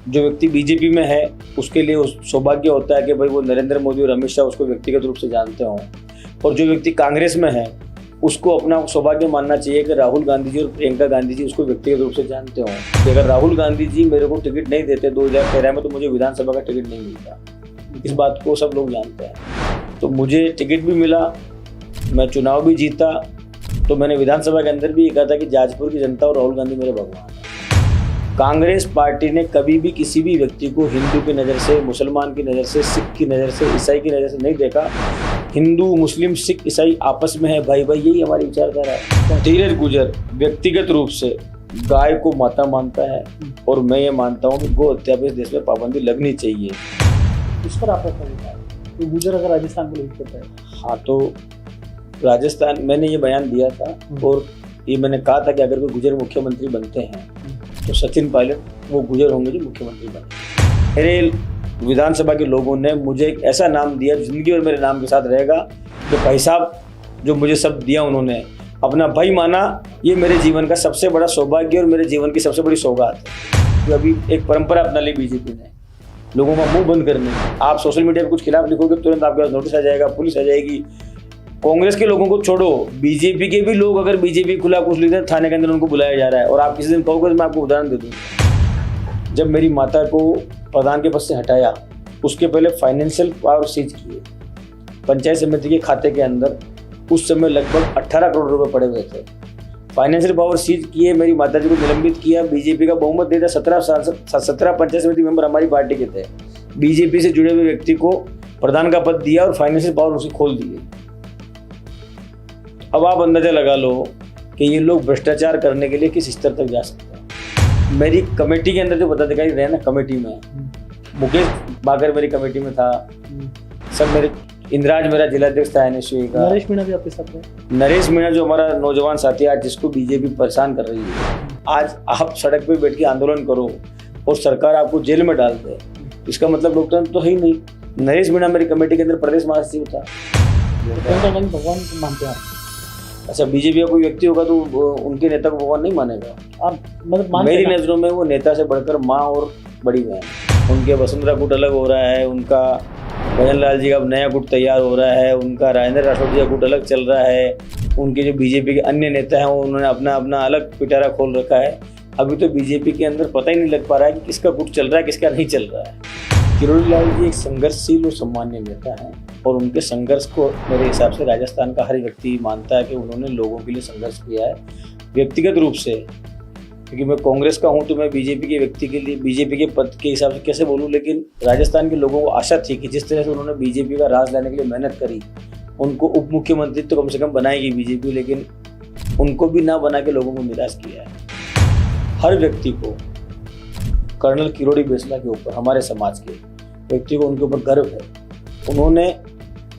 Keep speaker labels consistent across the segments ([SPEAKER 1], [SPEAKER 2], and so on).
[SPEAKER 1] जो व्यक्ति बीजेपी में है उसके लिए उस सौभाग्य होता है कि भाई वो नरेंद्र मोदी और अमित शाह उसको व्यक्तिगत रूप से जानते हों, और जो व्यक्ति कांग्रेस में है उसको अपना सौभाग्य मानना चाहिए कि राहुल गांधी जी और प्रियंका गांधी जी उसको व्यक्तिगत रूप से जानते हों कि अगर राहुल गांधी जी मेरे को टिकट नहीं देते 2013 में तो मुझे विधानसभा का टिकट नहीं मिलता। इस बात को सब लोग जानते हैं। तो मुझे टिकट भी मिला, मैं चुनाव भी जीता, तो मैंने विधानसभा के अंदर भी कहा था कि जाजपुर की जनता और राहुल गांधी मेरे भगवान हैं। कांग्रेस पार्टी ने कभी भी किसी भी व्यक्ति को हिंदू की नज़र से, मुसलमान की नज़र से, सिख की नज़र से, ईसाई की नज़र से नहीं देखा। हिंदू, मुस्लिम, सिख, ईसाई आपस में है भाई भाई, यही हमारी विचारधारा है। धीरज गुजर व्यक्तिगत रूप से गाय को माता मानता है और मैं ये मानता हूँ कि गो हत्या पर इस देश में पाबंदी लगनी चाहिए।
[SPEAKER 2] इस पर आपका क्या विचार है? तो गुजर अगर राजस्थान को लीड करता है,
[SPEAKER 1] हाँ, तो राजस्थान मैंने ये बयान दिया था और ये मैंने कहा था कि अगर कोई गुजर मुख्यमंत्री बनते हैं तो सचिन पायलट वो गुजर होंगे जो मुख्यमंत्री बने। मेरे विधानसभा के लोगों ने मुझे एक ऐसा नाम दिया जिंदगी और मेरे नाम के साथ रहेगा, जो भाई साहब जो मुझे सब दिया उन्होंने अपना भाई माना। ये मेरे जीवन का सबसे बड़ा सौभाग्य और मेरे जीवन की सबसे बड़ी सौगात है। जो अभी एक परंपरा अपना ली बीजेपी ने, लोगों का मुंह बंद करने। आप सोशल मीडिया पर कुछ खिलाफ लिखोगे तुरंत आपके पास नोटिस आ जाएगा, पुलिस आ जाएगी। कांग्रेस के लोगों को छोड़ो, बीजेपी के भी लोग अगर बीजेपी खुला कुछ लिखते हैं थाने के अंदर उनको बुलाया जा रहा है। और आप किसी दिन कहोगे तो मैं आपको उदाहरण दे दूंगा। जब मेरी माता को प्रधान के पद से हटाया, उसके पहले फाइनेंशियल पावर सीज किए पंचायत समिति के खाते के अंदर। उस समय लगभग 18 करोड़ रुपए पड़े हुए थे। फाइनेंशियल पावर सीज किए, मेरी माता जी को निलंबित किया, बीजेपी का बहुमत दे दिया। 17 पंचायत समिति मेंबर हमारी पार्टी के थे। बीजेपी से जुड़े हुए व्यक्ति को प्रधान का पद दिया और फाइनेंशियल पावर उसे खोल दिए। अब आप अंदाजा लगा लो कि ये लोग भ्रष्टाचार करने के लिए किस स्तर तक जा सकते हैं। मेरी कमेटी के अंदर जो पदाधिकारी रहे ना, कमेटी में मुकेश बागर मेरी कमेटी में था, सब मेरे, इंद्राज मेरा जिलाध्यक्ष था NSU का।
[SPEAKER 2] नरेश मीणा भी आपके साथ है?
[SPEAKER 1] नरेश मीणा जो हमारा नौजवान साथी आज जिसको बीजेपी परेशान कर रही है, आज आप सड़क पे बैठ के आंदोलन करो और सरकार आपको जेल में डाल दे, इसका मतलब लोकतंत्र तो है ही नहीं। नरेश मीणा मेरी कमेटी के अंदर प्रदेश महासचिव था।
[SPEAKER 2] भगवान मानते हैं?
[SPEAKER 1] अच्छा, बीजेपी का कोई व्यक्ति होगा तो उनके नेता को भगवान नहीं मानेगा?
[SPEAKER 2] आप मतलब
[SPEAKER 1] मेरी नजरों में वो नेता से बढ़कर माँ और बड़ी बहन। उनके वसुंधरा गुट अलग हो रहा है, उनका भजन लाल जी का अब नया गुट तैयार हो रहा है, उनका राजेंद्र राठौड़ जी का गुट अलग चल रहा है, उनके जो बीजेपी के अन्य नेता हैं उन्होंने अपना अपना अलग पिटारा खोल रखा है। अभी तो बीजेपी के अंदर पता ही नहीं लग पा रहा है कि किसका गुट चल रहा है किसका नहीं चल रहा है। किरोड़ी लाल जी एक संघर्षशील और सम्मान्य नेता हैं और उनके संघर्ष को मेरे हिसाब से राजस्थान का हर व्यक्ति मानता है कि उन्होंने लोगों के लिए संघर्ष किया है। व्यक्तिगत रूप से, क्योंकि मैं कांग्रेस का हूं तो मैं बीजेपी के व्यक्ति के लिए, बीजेपी के पद के हिसाब से कैसे बोलूं, लेकिन राजस्थान के लोगों को आशा थी कि जिस तरह से उन्होंने बीजेपी का राज लाने के लिए मेहनत करी, उनको उप मुख्यमंत्री तो कम से कम बनाएगी बीजेपी, लेकिन उनको भी ना बना के लोगों को निराश किया है। हर व्यक्ति को कर्नल किरोड़ी बेसला के ऊपर, हमारे समाज के व्यक्ति को उनके ऊपर गर्व है। उन्होंने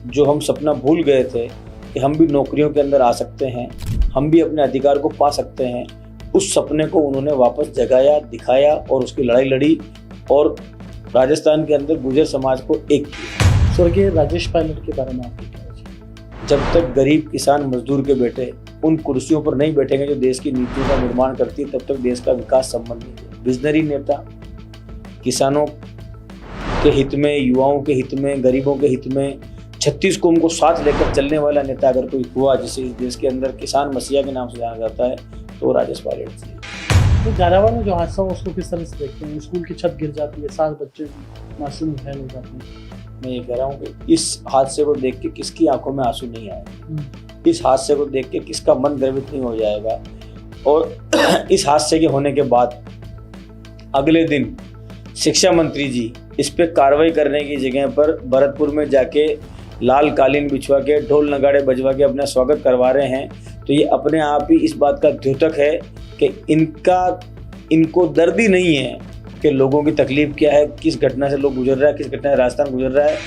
[SPEAKER 1] जो हम सपना भूल गए थे कि हम भी नौकरियों के अंदर आ सकते हैं, हम भी अपने अधिकार को पा सकते हैं, उस सपने को उन्होंने वापस जगाया, दिखाया और उसकी लड़ाई लड़ी और राजस्थान के अंदर गुर्जर समाज को एक किया।
[SPEAKER 2] स्वर्गीय राजेश पायलट के बारे में आपकी क्या है?
[SPEAKER 1] जब तक गरीब किसान मजदूर के बेटे उन कुर्सियों पर नहीं बैठेंगे जो देश की नीतियों का निर्माण करती है, तब तक देश का विकास संभव नहीं है। विजनरी नेता, किसानों के हित में, युवाओं के हित में, गरीबों के हित में, 36 कौम को साथ लेकर चलने वाला नेता अगर कोई हुआ जिसे इस देश के अंदर किसान मसीहा के नाम से जाना जाता है तो राजेश पायलट जी।
[SPEAKER 2] तो झालावाड़ में जो हादसा हुआ उसको किस तरह से देखते हैं? स्कूल की छत गिर जाती है, 7 बच्चे मासूम घायल हो जाते हैं।
[SPEAKER 1] मैं ये कह रहा हूँ कि इस हादसे को देख के किसकी आंखों में आंसू नहीं आए, इस हादसे को देख के किसका मन द्रवित नहीं हो जाएगा। और इस हादसे के होने के बाद अगले दिन शिक्षा मंत्री जी इस पे कार्रवाई करने की जगह पर भरतपुर में जाके लाल कालीन बिछवा के, ढोल नगाड़े बजवा के अपना स्वागत करवा रहे हैं। तो ये अपने आप ही इस बात का द्योतक है कि इनको दर्द ही नहीं है कि लोगों की तकलीफ क्या है, किस घटना से लोग गुजर रहा है, किस घटना से राजस्थान गुजर रहा है।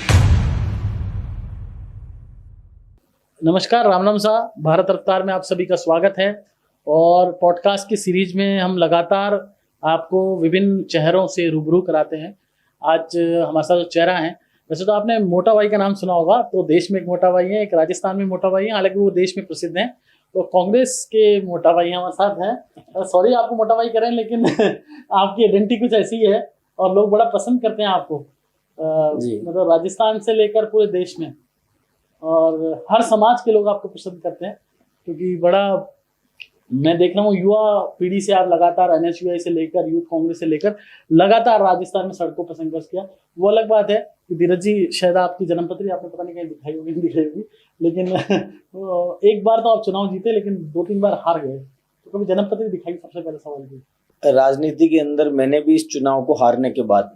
[SPEAKER 2] नमस्कार, राम साहब, भारत रफ्तार में आप सभी का स्वागत है। और पॉडकास्ट की सीरीज में हम लगातार आपको विभिन्न चेहरों से रूबरू कराते हैं। आज हमारे साथ जो चेहरा है, वैसे तो आपने मोटा भाई का नाम सुना होगा, तो देश में एक मोटा भाई है, एक राजस्थान में मोटा भाई है, हालांकि वो देश में प्रसिद्ध हैं। तो कांग्रेस के मोटा भाई हमारे साथ हैं। सॉरी आपको मोटा भाई करें, लेकिन आपकी आइडेंटिटी कुछ ऐसी है और लोग बड़ा पसंद करते हैं आपको,
[SPEAKER 1] जी।
[SPEAKER 2] मतलब राजस्थान से लेकर पूरे देश में, और हर समाज के लोग आपको पसंद करते हैं, क्योंकि बड़ा मैं देख रहा हूँ युवा पीढ़ी से आप लगातार NSUI से लेकर यूथ कांग्रेस से लेकर लगातार राजस्थान में सड़कों पर संघर्ष किया। वो अलग बात है कि धीरज जी शायद आपकी जन्मपत्री आपने पता नहीं कहीं दिखाई होगी नहीं दिखाई होगी, लेकिन एक बार तो आप चुनाव जीते लेकिन 2-3 बार हार गए, तो कभी जन्मपत्री दिखाई? सबसे पहले सवाल ये।
[SPEAKER 1] राजनीति के अंदर मैंने भी इस चुनाव को हारने के बाद,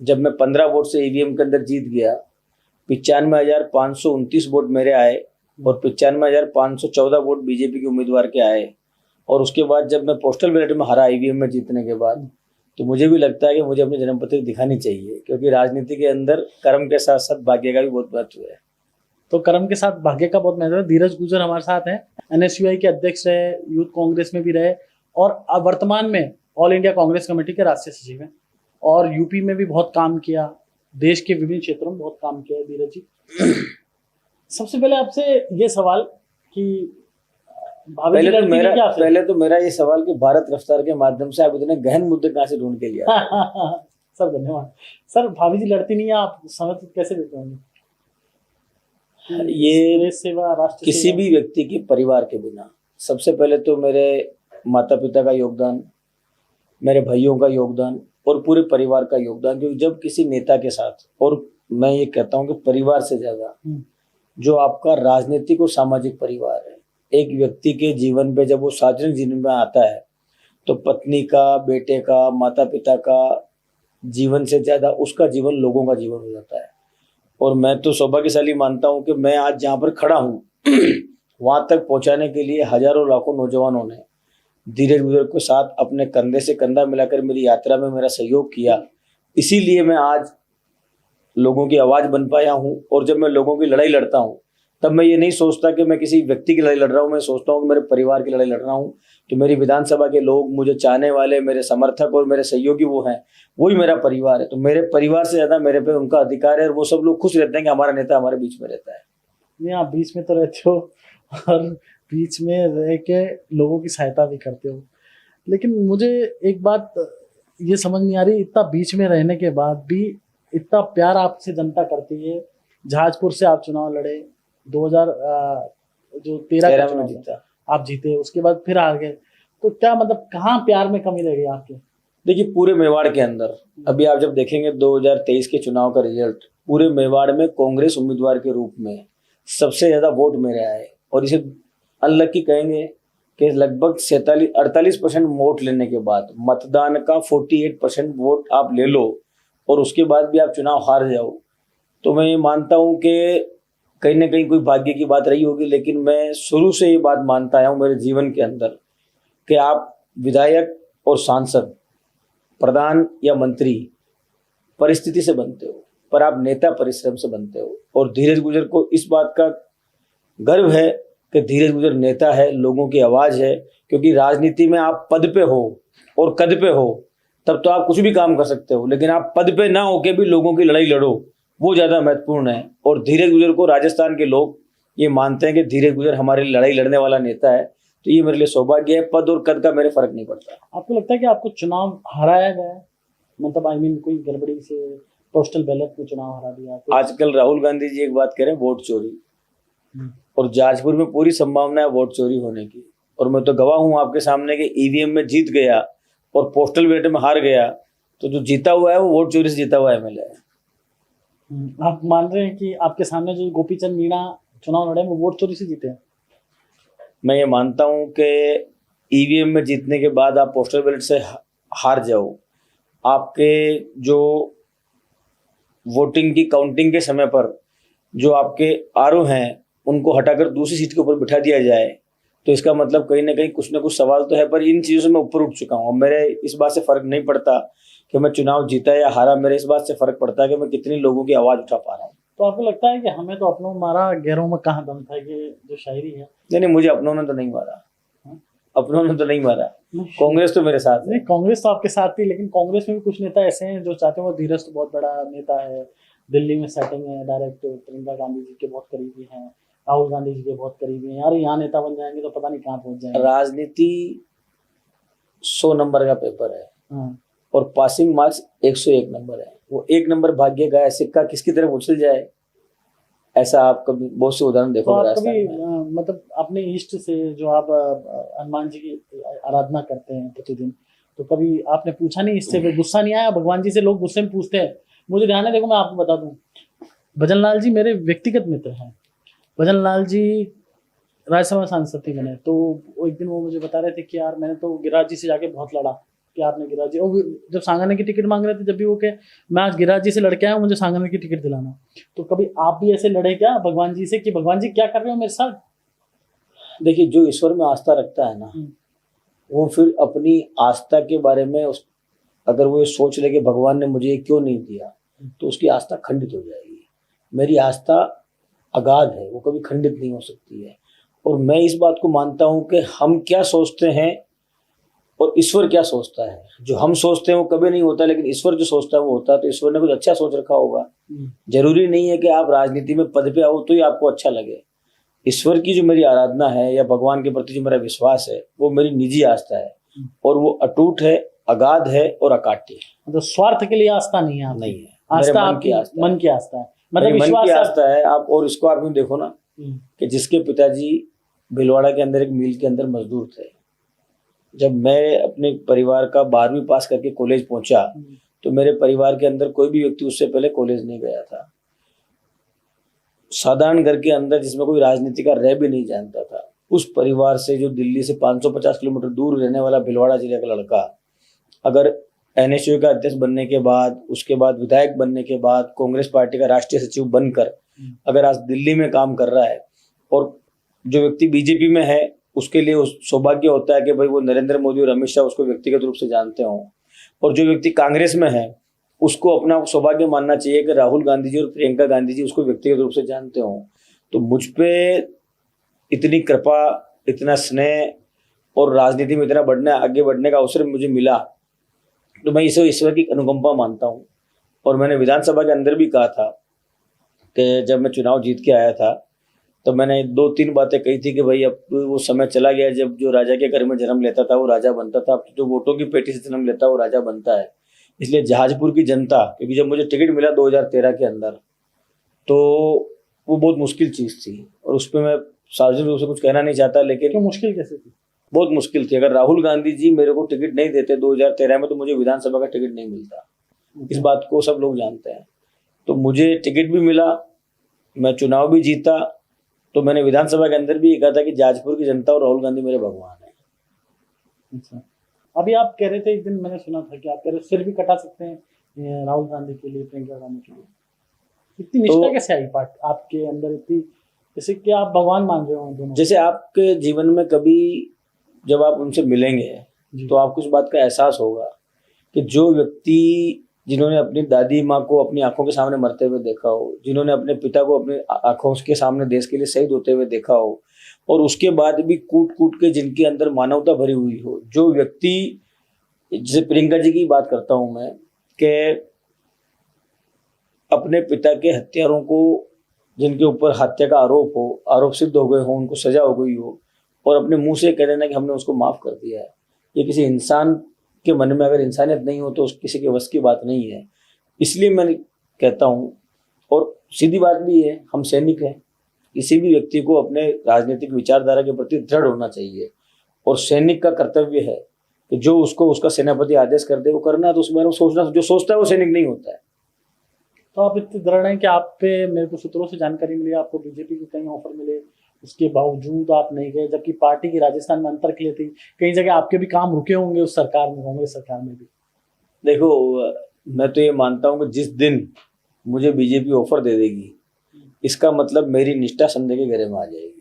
[SPEAKER 1] जब मैं 15 वोट से EVM के अंदर जीत गया, 95,529 वोट मेरे आए और 95,514 वोट बीजेपी के उम्मीदवार के आए। और उसके बाद जब मैं पोस्टल बैलेट में हारा EVM में जीतने के बाद, तो मुझे भी लगता है कि मुझे अपनी जन्मपत्री दिखानी चाहिए, क्योंकि राजनीति के अंदर कर्म के साथ साथ भाग्य का भी बहुत महत्व है।
[SPEAKER 2] तो कर्म के साथ भाग्य का बहुत महत्व है। धीरज गुजर हमारे साथ हैं, NSUI के अध्यक्ष रहे, यूथ कांग्रेस में भी रहे और अब वर्तमान में ऑल इंडिया कांग्रेस कमेटी के राष्ट्रीय सचिव हैं, और यूपी में भी बहुत काम किया, देश के विभिन्न क्षेत्रों में बहुत काम किया है धीरज जी। सबसे पहले आपसे ये सवाल कि
[SPEAKER 1] पहले तो मेरा ये सवाल कि भारत रफ्तार के माध्यम से आप इतने गहन मुद्दे कहाँ से ढूंढ के लिया?
[SPEAKER 2] सर धन्यवाद। सर भाभी जी लड़ती नहीं है, आप समझ कैसे देते होंगे?
[SPEAKER 1] ये
[SPEAKER 2] सेवा, राष्ट्र
[SPEAKER 1] किसी
[SPEAKER 2] सेवा।
[SPEAKER 1] भी व्यक्ति के परिवार के बिना, सबसे पहले तो मेरे माता पिता का योगदान, मेरे भाइयों का योगदान और पूरे परिवार का योगदान, क्योंकि जब किसी नेता के साथ, और मैं ये कहता हूँ कि परिवार से ज्यादा जो आपका राजनीतिक और सामाजिक परिवार है, एक व्यक्ति के जीवन पे जब वो सार्वजनिक जीवन में आता है, तो पत्नी का, बेटे का, माता पिता का जीवन से ज्यादा उसका जीवन लोगों का जीवन हो जाता है। और मैं तो सौभाग्यशाली मानता हूं कि मैं आज जहां पर खड़ा हूं वहां तक पहुंचाने के लिए हजारों लाखों नौजवानों ने धीरज गुजर के साथ अपने कंधे से कंधा मिलाकर मेरी यात्रा में मेरा सहयोग किया। इसीलिए मैं आज लोगों की आवाज बन पाया हूं। और जब मैं लोगों की लड़ाई लड़ता हूं, तब मैं ये नहीं सोचता कि मैं किसी व्यक्ति की लड़ाई लड़ रहा हूं, मैं सोचता हूं कि मेरे परिवार की लड़ाई लड़ रहा हूं। तो मेरी विधानसभा के लोग, मुझे चाहने वाले, मेरे समर्थक और मेरे सहयोगी वो हैं, वही मेरा परिवार है। तो मेरे परिवार से ज्यादा मेरे पे उनका अधिकार है, और वो सब लोग खुश रहते हैं कि हमारा नेता हमारे बीच में रहता है।
[SPEAKER 2] नहीं, आप बीच में तो रहते हो और बीच में रह के लोगों की सहायता भी करते हो, लेकिन मुझे एक बात ये समझ नहीं आ रही, इतना बीच में रहने के बाद भी इतना प्यार आपसे जनता करती है। जहाजपुर से आप चुनाव लड़े, 2013 में जीता, आप जीते, उसके बाद फिर आ गए, तो क्या मतलब कहाँ प्यार में कमी रह गई आपके?
[SPEAKER 1] देखिए, पूरे मेवाड़ के अंदर अभी आप जब देखेंगे 2023 के चुनाव का रिजल्ट, पूरे मेवाड़ में कांग्रेस उम्मीदवार के रूप में सबसे ज्यादा वोट मेरे आए। और इसे अनलकी कहेंगे कि लगभग 48% वोट लेने के बाद, मतदान का 48% वोट आप ले लो और उसके बाद भी आप चुनाव हार जाओ, तो मैं ये मानता हूं कि कहीं ना कहीं कोई भाग्य की बात रही होगी। लेकिन मैं शुरू से ये बात मानता आया हूं मेरे जीवन के अंदर कि आप विधायक और सांसद, प्रधान या मंत्री परिस्थिति से बनते हो, पर आप नेता परिश्रम से बनते हो। और धीरज गुजर को इस बात का गर्व है कि धीरज गुजर नेता है, लोगों की आवाज है। क्योंकि राजनीति में आप पद पे हो और कद पे हो तब तो आप कुछ भी काम कर सकते हो, लेकिन आप पद पे ना होके भी लोगों की लड़ाई लड़ो, वो ज्यादा महत्वपूर्ण है। और धीरज गुजर को राजस्थान के लोग ये मानते हैं कि धीरज गुजर हमारे लड़ाई लड़ने वाला नेता है, तो ये मेरे लिए सौभाग्य है। पद और कद का मेरे फर्क नहीं पड़ता।
[SPEAKER 2] आपको लगता है कि आपको चुनाव हराया गया है, मतलब कोई गड़बड़ी से पोस्टल बैलेट में चुनाव हरा दिया?
[SPEAKER 1] आजकल राहुल गांधी जी एक बात कह रहे हैं, वोट चोरी, और जाजपुर में पूरी संभावना है वोट चोरी होने की। और मैं तो गवाह हूं आपके सामने कि EVM में जीत गया और पोस्टल बैलेट में हार गया, तो जो जीता हुआ है वो वोट चोरी से जीता हुआ MLA है।
[SPEAKER 2] आप मान रहे हैं कि आपके सामने जो गोपीचंद मीणा चुनाव लड़े वो वोट चोरी से जीते हैं?
[SPEAKER 1] मैं ये मानता हूं कि EVM में जीतने के बाद आप पोस्टल बैलेट से हार जाओ, आपके जो वोटिंग की काउंटिंग के समय पर जो आपके RO हैं उनको हटाकर दूसरी सीट के ऊपर बिठा दिया जाए, तो इसका मतलब कहीं ना कहीं कुछ ना कुछ सवाल तो है। पर इन चीज़ों से मैं ऊपर उठ चुका हूँ। मेरे इस बात से फर्क नहीं पड़ता कि मैं चुनाव जीता या हारा, मेरे इस बात से फर्क पड़ता है कि मैं कितनी लोगों की आवाज़ उठा पा रहा हूँ।
[SPEAKER 2] तो आपको लगता है कि हमें तो अपनों मारा, गैरों में कहाँ दम था, कि जो शायरी है?
[SPEAKER 1] नहीं, मुझे अपनों ने तो नहीं मारा, अपनों ने तो नहीं मारा, कांग्रेस तो मेरे साथ है।
[SPEAKER 2] नहीं, कांग्रेस तो आपके साथ थी, लेकिन कांग्रेस में भी कुछ नेता ऐसे हैं जो चाहते हैं, वो धीरज तो बहुत बड़ा नेता है, दिल्ली में सेटिंग है, डायरेक्ट प्रियंका गांधी जी के बहुत करीबी हैं, राहुल गांधी जी के बहुत करीबी हैं, यार यहाँ नेता बन जाएंगे तो पता नहीं कहाँ पहुंच जाएंगे।
[SPEAKER 1] राजनीति 100 नंबर का पेपर है, और पासिंग मार्क्स 101 नंबर है। वो 1 नंबर भाग्य का है, सिक्का किसकी तरफ उछल जाए, ऐसा आप कभी बहुत से उदाहरण
[SPEAKER 2] तो
[SPEAKER 1] देखोगे
[SPEAKER 2] आप
[SPEAKER 1] राजस्थान
[SPEAKER 2] कभी
[SPEAKER 1] में।
[SPEAKER 2] मतलब अपने इष्ट से जो आप हनुमान जी की आराधना करते हैं प्रतिदिन, तो कभी आपने पूछा नहीं, इससे फिर गुस्सा नहीं आया भगवान जी से? लोग गुस्से में पूछते हैं, मुझे ध्यान है, देखो मैं आपको बता दूं, भजन लाल जी मेरे व्यक्तिगत मित्र हैं। भजन लाल जी राज्यसभा सांसद थे मैंने, तो वो एक दिन वो मुझे बता रहे थे कि यार मैंने तो गिरिराज जी से जाके बहुत लड़ा कि आपने गिरिराज जी, और जब सांगने की टिकट मांग रहे थे, जब भी वो कहे मैं आज गिरिराज जी से लड़के आया हूँ, मुझे सांगने की टिकट दिलाना। तो कभी आप भी ऐसे लड़े क्या भगवान जी से कि भगवान जी क्या कर रहे हो मेरे साथ?
[SPEAKER 1] देखिए, जो ईश्वर में आस्था रखता है ना, वो फिर अपनी आस्था के बारे में अगर वो ये सोच ले कि भगवान ने मुझे ये क्यों नहीं दिया, तो उसकी आस्था खंडित हो जाएगी। मेरी आस्था अगाध है, वो कभी खंडित नहीं हो सकती है। और मैं इस बात को मानता हूं कि हम क्या सोचते हैं और ईश्वर क्या सोचता है। जो हम सोचते हैं वो कभी नहीं होता, लेकिन ईश्वर जो सोचता है वो होता है। तो ईश्वर ने कुछ अच्छा सोच रखा होगा। जरूरी नहीं है कि आप राजनीति में पद पे आओ तो ही आपको अच्छा लगे। ईश्वर की जो मेरी आराधना है या भगवान के प्रति जो मेरा विश्वास है, वो मेरी निजी आस्था है, और वो अटूट है, अगाध है और अकाट्य है।
[SPEAKER 2] मतलब स्वार्थ के लिए आस्था नहीं है आपकी?
[SPEAKER 1] नहीं है,
[SPEAKER 2] आस्था
[SPEAKER 1] मेरे मन की
[SPEAKER 2] आपकी
[SPEAKER 1] आस्था
[SPEAKER 2] मन
[SPEAKER 1] है।
[SPEAKER 2] की आस्था है,
[SPEAKER 1] मेरी
[SPEAKER 2] मतलब
[SPEAKER 1] मन
[SPEAKER 2] विश्वास
[SPEAKER 1] की
[SPEAKER 2] है।
[SPEAKER 1] आस्था है। आप और इसको आप यूं देखो ना कि जिसके पिताजी भिलवाड़ा के अंदर एक मिल के अंदर मजदूर थे, जब मैं अपने परिवार का 12वीं पास करके कॉलेज पहुंचा, तो मेरे परिवार के अंदर कोई भी व्यक्ति उससे पहले कॉलेज नहीं गया था। साधारण घर के अंदर जिसमें कोई राजनीति का रह भी नहीं जानता था, उस परिवार से जो दिल्ली से 550 किलोमीटर दूर रहने वाला भिलवाड़ा जिले का लड़का, अगर एनएसयू का अध्यक्ष बनने के बाद, उसके बाद विधायक बनने के बाद, कांग्रेस पार्टी का राष्ट्रीय सचिव बनकर अगर आज दिल्ली में काम कर रहा है, और जो व्यक्ति बीजेपी में है उसके लिए सौभाग्य होता है कि भाई वो नरेंद्र मोदी और अमित शाह उसको व्यक्तिगत रूप से जानते हों, और जो व्यक्ति कांग्रेस में है उसको अपना सौभाग्य मानना चाहिए कि राहुल गांधी जी और प्रियंका गांधी जी उसको व्यक्तिगत रूप से जानते हों। तो मुझ पे इतनी कृपा, इतना स्नेह और राजनीति में इतना आगे बढ़ने का अवसर मुझे मिला, तो मैं इसे ईश्वर की अनुकंपा मानता हूँ। और मैंने विधानसभा के अंदर भी कहा था कि जब मैं चुनाव जीत के आया था, तो मैंने 2-3 बातें कही थी कि भाई अब वो समय चला गया जब जो राजा के घर में जन्म लेता था वो राजा बनता था, अब जो वोटों की पेटी से जन्म लेता है वो राजा बनता है। इसलिए जहाजपुर की जनता, क्योंकि जब मुझे टिकट मिला 2013 के अंदर, तो वो बहुत मुश्किल चीज़ थी, और उस पर मैं सार्वजनिक रूप से कुछ कहना नहीं चाहता, लेकिन
[SPEAKER 2] क्यों मुश्किल कैसे थी?
[SPEAKER 1] बहुत मुश्किल थी। अगर राहुल गांधी जी मेरे को टिकट नहीं देते 2013 में, तो मुझे विधानसभा का टिकट नहीं मिलता। इस बात को सब लोग जानते हैं। तो मुझे टिकट भी मिला, मैं चुनाव भी जीता, तो मैंने विधानसभा के अंदर भी ये कहा था कि जाजपुर की जनता और राहुल गांधी मेरे भगवान है।
[SPEAKER 2] अच्छा, अभी आप कह रहे थे, एक दिन मैंने सुना था कि आप कह रहे सिर भी कटा सकते हैं राहुल गांधी के लिए, प्रियंका गांधी के लिए। इतनी निष्ठा कैसे आई पार्ट आपके अंदर, इतनी, जैसे कि आप भगवान मान रहे हो दोनों? जैसे
[SPEAKER 1] आपके जीवन में कभी जब आप उनसे मिलेंगे तो आपको इस बात का एहसास होगा कि जो व्यक्ति जिन्होंने अपनी दादी माँ को अपनी आंखों के सामने मरते हुए देखा हो, जिन्होंने अपने पिता को अपने आंखों के सामने देश के लिए शहीद होते हुए देखा हो, और उसके बाद भी कूट कूट के जिनके अंदर मानवता भरी हुई हो, जो व्यक्ति, जैसे प्रियंका जी की बात करता हूं मैं, कि अपने पिता के हत्यारों को, जिनके ऊपर हत्या का आरोप सिद्ध हो गए हो, उनको सजा हो गई हो, और अपने मुंह से कह देना कि हमने उसको माफ कर दिया है, ये किसी इंसान के मन में अगर इंसानियत नहीं हो तो किसी के वश की बात नहीं है। इसलिए मैं कहता हूँ, और सीधी बात भी है, हम सैनिक हैं। किसी भी व्यक्ति को अपने राजनीतिक विचारधारा के प्रति दृढ़ होना चाहिए, और सैनिक का कर्तव्य है कि जो उसको उसका सेनापति आदेश कर दे वो करना है। तो उस बारे में सोचना, जो सोचता है वो सैनिक नहीं होता है।
[SPEAKER 2] तो आप इतने दृढ़ हैं कि आप पे, मेरे को सूत्रों से जानकारी मिली, आपको बीजेपी के कई ऑफर मिले, उसके बावजूद आप नहीं गए, जबकि पार्टी की राजस्थान में अंतर के लिए थी, कई जगह आपके भी काम रुके होंगे उस सरकार में, कांग्रेस सरकार में भी।
[SPEAKER 1] देखो, मैं तो ये मानता हूँ कि जिस दिन मुझे बीजेपी ऑफर दे देगी, इसका मतलब मेरी निष्ठा संदेह के घेरे में आ जाएगी।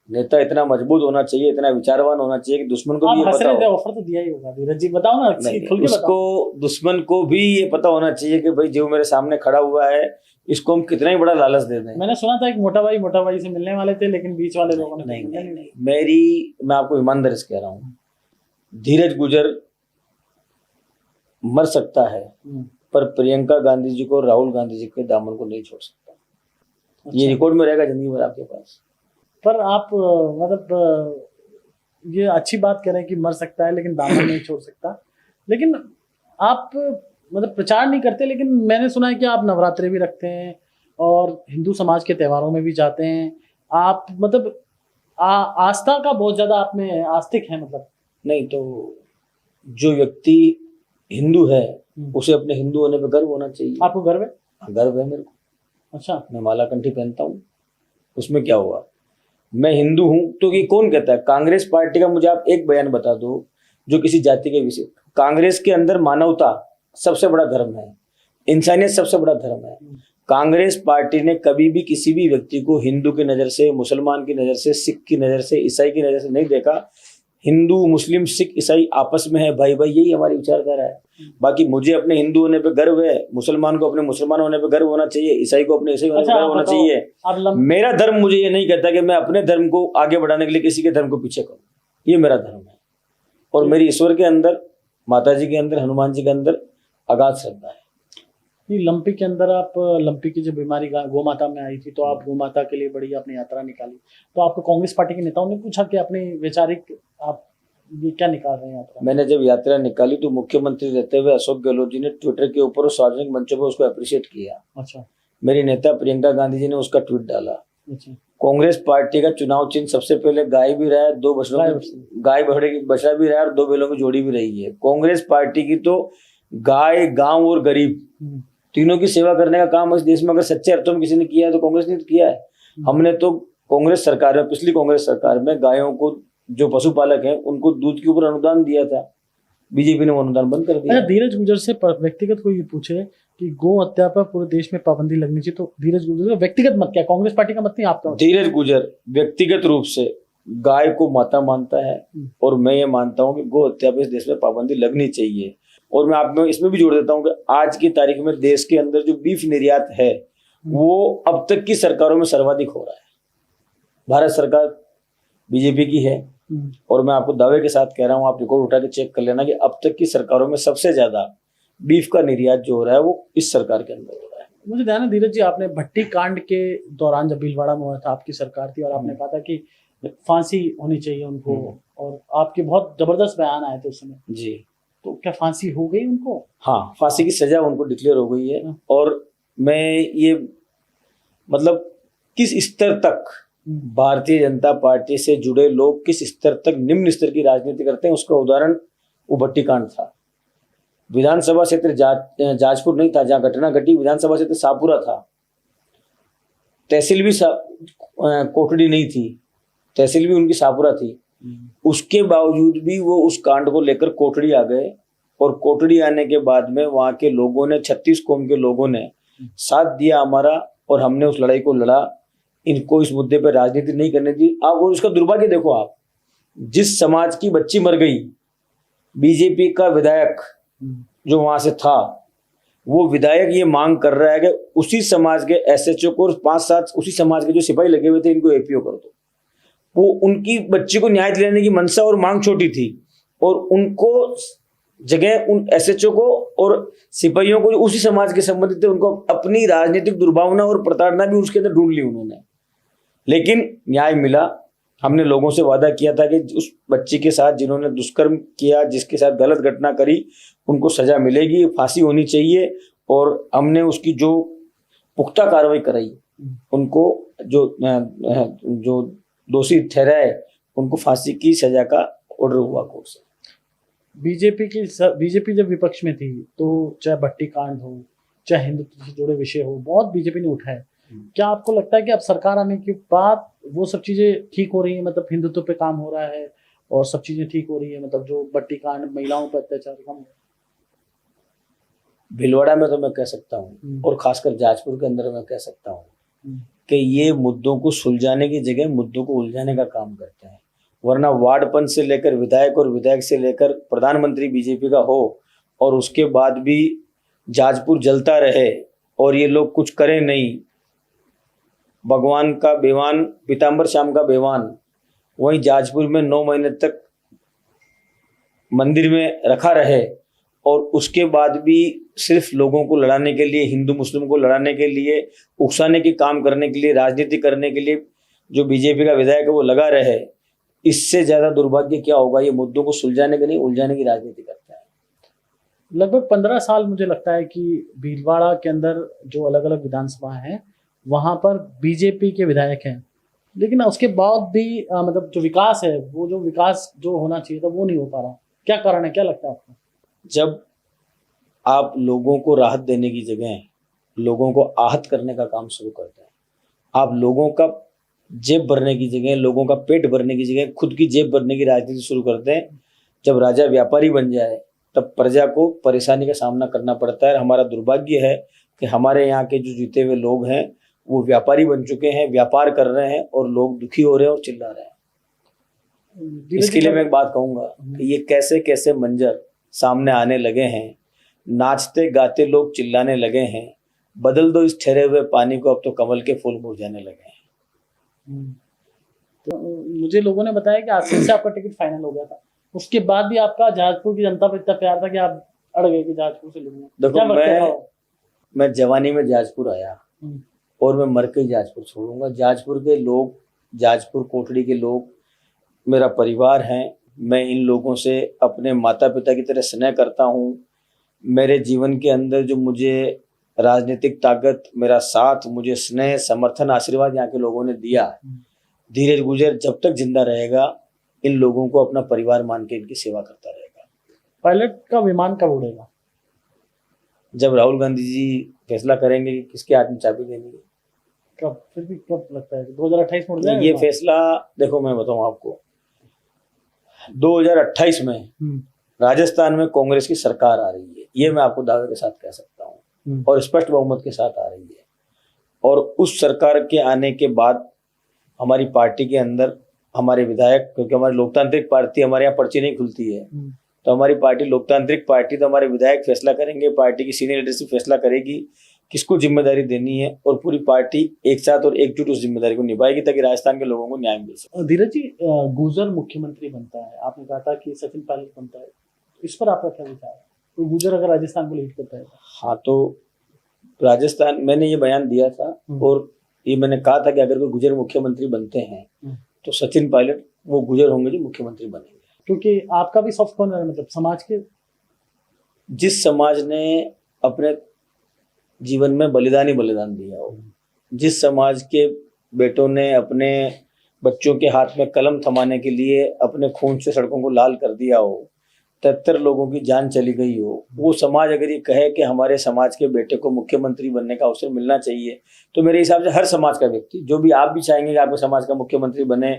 [SPEAKER 1] नेता इतना मजबूत होना चाहिए, इतना विचारवान होना चाहिए कि दुश्मन को भी ये पता हो।
[SPEAKER 2] ऑफर तो दिया ही होगा धीरज जी, बताओ ना, खुल के
[SPEAKER 1] उसको, दुश्मन को भी ये पता होना चाहिए कि भाई जो मेरे सामने खड़ा हुआ है, इसको हम कितना ही बड़ा लालच दे दें।
[SPEAKER 2] मैंने सुना था एक मोटा भाई से मिलने वाले थे, लेकिन बीच वाले लोगों ने
[SPEAKER 1] नहीं। मैं आपको ईमानदारी से कह रहा हूँ, धीरज गुजर मर सकता है, पर प्रियंका गांधी जी को, राहुल गांधी जी के दामन को नहीं छोड़ सकता। अच्छा। ये रिकॉर्ड में रहेगा जिंदगी भर आपके पास।
[SPEAKER 2] पर आप मतलब ये अच्छी बात कह रहे हैं कि मर सकता है लेकिन दामन नहीं छोड़ सकता, लेकिन आप मतलब प्रचार नहीं करते, लेकिन मैंने सुना है कि आप नवरात्रे भी रखते हैं और हिंदू समाज के त्योहारों में भी जाते हैं। आप मतलब आस्था का बहुत ज्यादा आप में आस्तिक है मतलब।
[SPEAKER 1] नहीं तो जो व्यक्ति हिंदू है उसे अपने हिंदू होने पर गर्व होना चाहिए।
[SPEAKER 2] आपको गर्व है?
[SPEAKER 1] हाँ, गर्व है मेरे को।
[SPEAKER 2] अच्छा।
[SPEAKER 1] मैं माला कंठी पहनता हूँ, उसमें क्या हुआ? मैं हिंदू हूं तो ये कौन कहता है? कांग्रेस पार्टी का मुझे आप एक बयान बता दो जो किसी जाति के विषय। कांग्रेस के अंदर मानवता सबसे बड़ा धर्म है, इंसानियत सबसे बड़ा धर्म है। कांग्रेस पार्टी ने कभी भी किसी भी व्यक्ति को हिंदू की नजर से, मुसलमान की नजर से, सिख की नजर से, ईसाई की नजर से नहीं देखा। हिंदू, मुस्लिम, सिख, ईसाई आपस में है भाई भाई, यही हमारी विचारधारा है। बाकी मुझे अपने हिंदू होने पे गर्व है, मुसलमान को अपने मुसलमान होने पे गर्व होना चाहिए, ईसाई को अपने ईसाई होने पे गर्व होना चाहिए। मेरा धर्म मुझे ये नहीं कहता कि मैं अपने धर्म को आगे बढ़ाने के लिए किसी के धर्म को पीछे करूं। ये मेरा धर्म है और मेरी ईश्वर के अंदर, माता जी के अंदर, हनुमान जी के अंदर अगाध श्रद्धा है।
[SPEAKER 2] लंपी के अंदर आप, लंपी की जो बीमारी गौ माता में आई थी तो आप गौ माता के लिए बड़ी आपने यात्रा निकाली, तो आपको कांग्रेस पार्टी के नेताओं ने पूछा कि अपने वैचारिक आप ये क्या निकाल रहे हैं यात्रा?
[SPEAKER 1] मैंने जब यात्रा निकाली तो मुख्यमंत्री रहते हुए अशोक गहलोत जी ने ट्विटर के ऊपर और सार्वजनिक मंचों पर उसको अप्रिशिएट किया।
[SPEAKER 2] अच्छा।
[SPEAKER 1] मेरी नेता प्रियंका गांधी जी ने उसका ट्वीट डाला।
[SPEAKER 2] अच्छा।
[SPEAKER 1] कांग्रेस पार्टी का चुनाव चिन्ह सबसे पहले गाय भी रहा है, दो बछड़ों की, गाय बछड़े की बछड़ा भी रहा है और दो बैलों की जोड़ी भी रही है। कांग्रेस पार्टी की तो गाय, गांव और गरीब तीनों की सेवा करने का काम इस देश में अगर सच्चे अर्थों में किसी ने किया है तो कांग्रेस ने किया है। हमने तो कांग्रेस सरकार में, पिछली कांग्रेस सरकार में गायों को, जो पशुपालक हैं उनको दूध के ऊपर अनुदान दिया था, बीजेपी ने वो अनुदान बंद कर दिया।
[SPEAKER 2] धीरज गुजर से व्यक्तिगत कोई पूछे कि गो हत्या पर पूरे देश में पाबंदी लगनी चाहिए, तो धीरज गुजर का व्यक्तिगत मत क्या, कांग्रेस पार्टी का मत नहीं आपका?
[SPEAKER 1] धीरज गुजर व्यक्तिगत रूप से गाय को माता मानता है और मैं ये मानता हूँ कि गो हत्या पर इस देश में पाबंदी लगनी चाहिए। और मैं आप में इसमें भी जोड़ देता हूँ कि आज की तारीख में देश के अंदर जो बीफ निर्यात है वो अब तक की सरकारों में सर्वाधिक हो रहा है। भारत सरकार बीजेपी की है और मैं आपको दावे के साथ कह रहा हूँ, आप रिकॉर्ड उठा के चेक कर लेना कि अब तक की सरकारों में सबसे ज्यादा बीफ का निर्यात जो हो रहा है वो इस सरकार के अंदर हो रहा है।
[SPEAKER 2] मुझे ध्यान है धीरज जी, आपने भट्टी कांड के दौरान जब भीलवाड़ा में हुआ था, आपकी सरकार थी और आपने कहा था कि फांसी होनी चाहिए उनको, और आपके बहुत जबरदस्त बयान आए थे उस समय
[SPEAKER 1] जी।
[SPEAKER 2] तो क्या फांसी हो गई उनको?
[SPEAKER 1] हाँ, फांसी की सजा उनको डिक्लेयर हो गई है। और मैं ये मतलब किस स्तर तक भारतीय जनता पार्टी से जुड़े लोग किस स्तर तक निम्न स्तर की राजनीति करते हैं उसका उदाहरण वो भट्टी कांड था। विधानसभा क्षेत्र जाजपुर नहीं था जहां घटना घटी, विधानसभा क्षेत्र शाहपुरा था। तहसील भी कोटड़ी नहीं थी, तहसील भी उनकी शाहपुरा थी। उसके बावजूद भी वो उस कांड को लेकर कोटड़ी आ गए और कोटड़ी आने के बाद में वहां के लोगों ने, 36 कौम के लोगों ने साथ दिया हमारा और हमने उस लड़ाई को लड़ा। इनको इस मुद्दे पर राजनीति नहीं करने दी। आप और उसका दुर्भाग्य देखो, आप जिस समाज की बच्ची मर गई, बीजेपी का विधायक जो वहां से था वो विधायक ये मांग कर रहा है कि उसी समाज के एसएचओ को और 5-7 उसी समाज के जो सिपाही लगे हुए थे इनको एपीओ कर दो। वो उनकी बच्ची को न्याय दिलाने की मंशा और मांग छोटी थी और उनको जगह उन एसएचओ को और सिपाहियों को उसी समाज के संबंधित थे, उनको अपनी राजनीतिक दुर्भावना और प्रताड़ना भी उसके अंदर ढूंढ ली उन्होंने। लेकिन न्याय मिला। हमने लोगों से वादा किया था कि उस बच्ची के साथ जिन्होंने दुष्कर्म किया, जिसके साथ गलत घटना करी, उनको सजा मिलेगी, फांसी होनी चाहिए। और हमने उसकी जो पुख्ता कार्रवाई कराई, उनको जो दोषी ठहराए उनको फांसी की सजा का ऑर्डर हुआ कोर्ट से।
[SPEAKER 2] बीजेपी जब विपक्ष में थी तो चाहे भट्टी कांड हो, चाहे हिंदुत्व से जुड़े विषय हो, बहुत बीजेपी ने उठाए। क्या आपको लगता है कि अब सरकार आने के बाद वो सब चीजें ठीक हो रही है, मतलब हिंदुत्व पे काम हो रहा है और सब चीजें ठीक हो रही है, मतलब जो भट्टी कांड, महिलाओं पर अत्याचार कम?
[SPEAKER 1] भीलवाड़ा में तो मैं कह सकता हूँ और खासकर जाजपुर के अंदर मैं कह सकता हूँ कि ये मुद्दों को सुलझाने की जगह मुद्दों को उलझाने का काम करते हैं। वरना वार्ड पंच से लेकर विधायक और विधायक से लेकर प्रधानमंत्री बीजेपी का हो और उसके बाद भी जाजपुर जलता रहे और ये लोग कुछ करें नहीं। भगवान का बेवान, पीताम्बर श्याम का बेवान वहीं जाजपुर में 9 महीने तक मंदिर में रखा रहे और उसके बाद भी सिर्फ लोगों को लड़ाने के लिए, हिंदू मुस्लिम को लड़ाने के लिए, उकसाने के काम करने के लिए, राजनीति करने के लिए जो बीजेपी का विधायक है वो लगा रहे। इससे ज्यादा दुर्भाग्य क्या होगा? ये मुद्दों को सुलझाने के नहीं, उलझाने की राजनीति करता है।
[SPEAKER 2] लगभग 15 साल मुझे लगता है कि भीलवाड़ा के अंदर जो अलग अलग विधानसभा हैं वहाँ पर बीजेपी के विधायक हैं, लेकिन उसके बाद भी मतलब जो विकास है, वो जो विकास जो होना चाहिए था वो नहीं हो पा रहा। क्या कारण है, क्या लगता है आपको?
[SPEAKER 1] जब आप लोगों को राहत देने की जगह लोगों को आहत करने का काम शुरू करते हैं, आप लोगों का जेब भरने की जगह, लोगों का पेट भरने की जगह खुद की जेब भरने की राजनीति शुरू करते हैं, जब राजा व्यापारी बन जाए तब प्रजा को परेशानी का सामना करना पड़ता है। हमारा दुर्भाग्य है कि हमारे यहाँ के जो जीते हुए लोग हैं वो व्यापारी बन चुके हैं, व्यापार कर रहे हैं और लोग दुखी हो रहे हैं और चिल्ला रहे हैं। इसके लिए मैं एक बात कहूंगा कि ये कैसे कैसे मंजर सामने आने लगे हैं, नाचते गाते लोग चिल्लाने लगे हैं, बदल दो इस ठहरे हुए पानी को, अब तो कमल के फूल मुरझाने लगे हैं।
[SPEAKER 2] तो मुझे लोगों ने बताया कि आसिफ से आपका टिकट फाइनल हो गया था, उसके बाद भी आपका जहाजपुर की जनता पर इतना प्यार था कि आप अड़ गए कि जहाजपुर से लूंगा।
[SPEAKER 1] देखो, मैं जवानी में जहाजपुर आया और मैं मर के जहाजपुर छोड़ूंगा। जहाजपुर के लोग, जहाजपुर कोटड़ी के लोग मेरा परिवार हैं। मैं इन लोगों से अपने माता पिता की तरह स्नेह करता हूँ। मेरे जीवन के अंदर जो मुझे राजनीतिक ताकत, मेरा साथ, मुझे स्नेह, समर्थन, आशीर्वाद यहाँ के लोगों ने दिया, धीरज गुजर जब तक जिंदा रहेगा इन लोगों को अपना परिवार मान के इनकी सेवा करता रहेगा।
[SPEAKER 2] पायलट का विमान कब उड़ेगा?
[SPEAKER 1] जब राहुल गांधी जी फैसला करेंगे कि किसके हाथ में चाबी देनी है।
[SPEAKER 2] कब? फिर भी कब लगता है 2028 में उड़ जाएगा
[SPEAKER 1] ये फैसला? देखो मैं बताऊं आपको, 2028 में राजस्थान में कांग्रेस की सरकार आ रही है, ये मैं आपको दावे के साथ कह सकता हूँ, और स्पष्ट बहुमत के साथ आ रही है। और उस सरकार के आने के बाद हमारी पार्टी के अंदर हमारे विधायक, क्योंकि हमारी लोकतांत्रिक पार्टी, हमारे यहाँ पर्ची नहीं खुलती है, तो हमारी पार्टी लोकतांत्रिक पार्टी, तो हमारे विधायक फैसला करेंगे, पार्टी की सीनियर लीडरशिप फैसला करेगी किसको जिम्मेदारी देनी है, और पूरी पार्टी एक साथ और एकजुट उस जिम्मेदारी को निभाएगी ताकि राजस्थान के लोगों को न्याय मिल सके।
[SPEAKER 2] धीरज जी, गुर्जर मुख्यमंत्री बनता है, आपने कहा था कि सचिन पायलट बनता है, इस पर आपका क्या विचार है? तो गुर्जर अगर राजस्थान को लीड करता है?
[SPEAKER 1] हाँ, तो राजस्थान, मैंने ये बयान दिया था और ये मैंने कहा था कि अगर कोई गुर्जर मुख्यमंत्री बनते हैं तो सचिन पायलट वो गुर्जर होंगे जो मुख्यमंत्री बनेंगे।
[SPEAKER 2] क्योंकि आपका भी सॉफ्ट कॉर्नर है, मतलब समाज के,
[SPEAKER 1] जिस समाज ने अपने जीवन में बलिदान दिया हो, जिस समाज के बेटों ने अपने बच्चों के हाथ में कलम थमाने के लिए अपने खून से सड़कों को लाल कर दिया हो, 73 लोगों की जान चली गई हो, वो समाज अगर ये कहे कि हमारे समाज के बेटे को मुख्यमंत्री बनने का अवसर मिलना चाहिए, तो मेरे हिसाब से हर समाज का व्यक्ति, जो भी आप भी चाहेंगे कि आपके समाज का मुख्यमंत्री बने,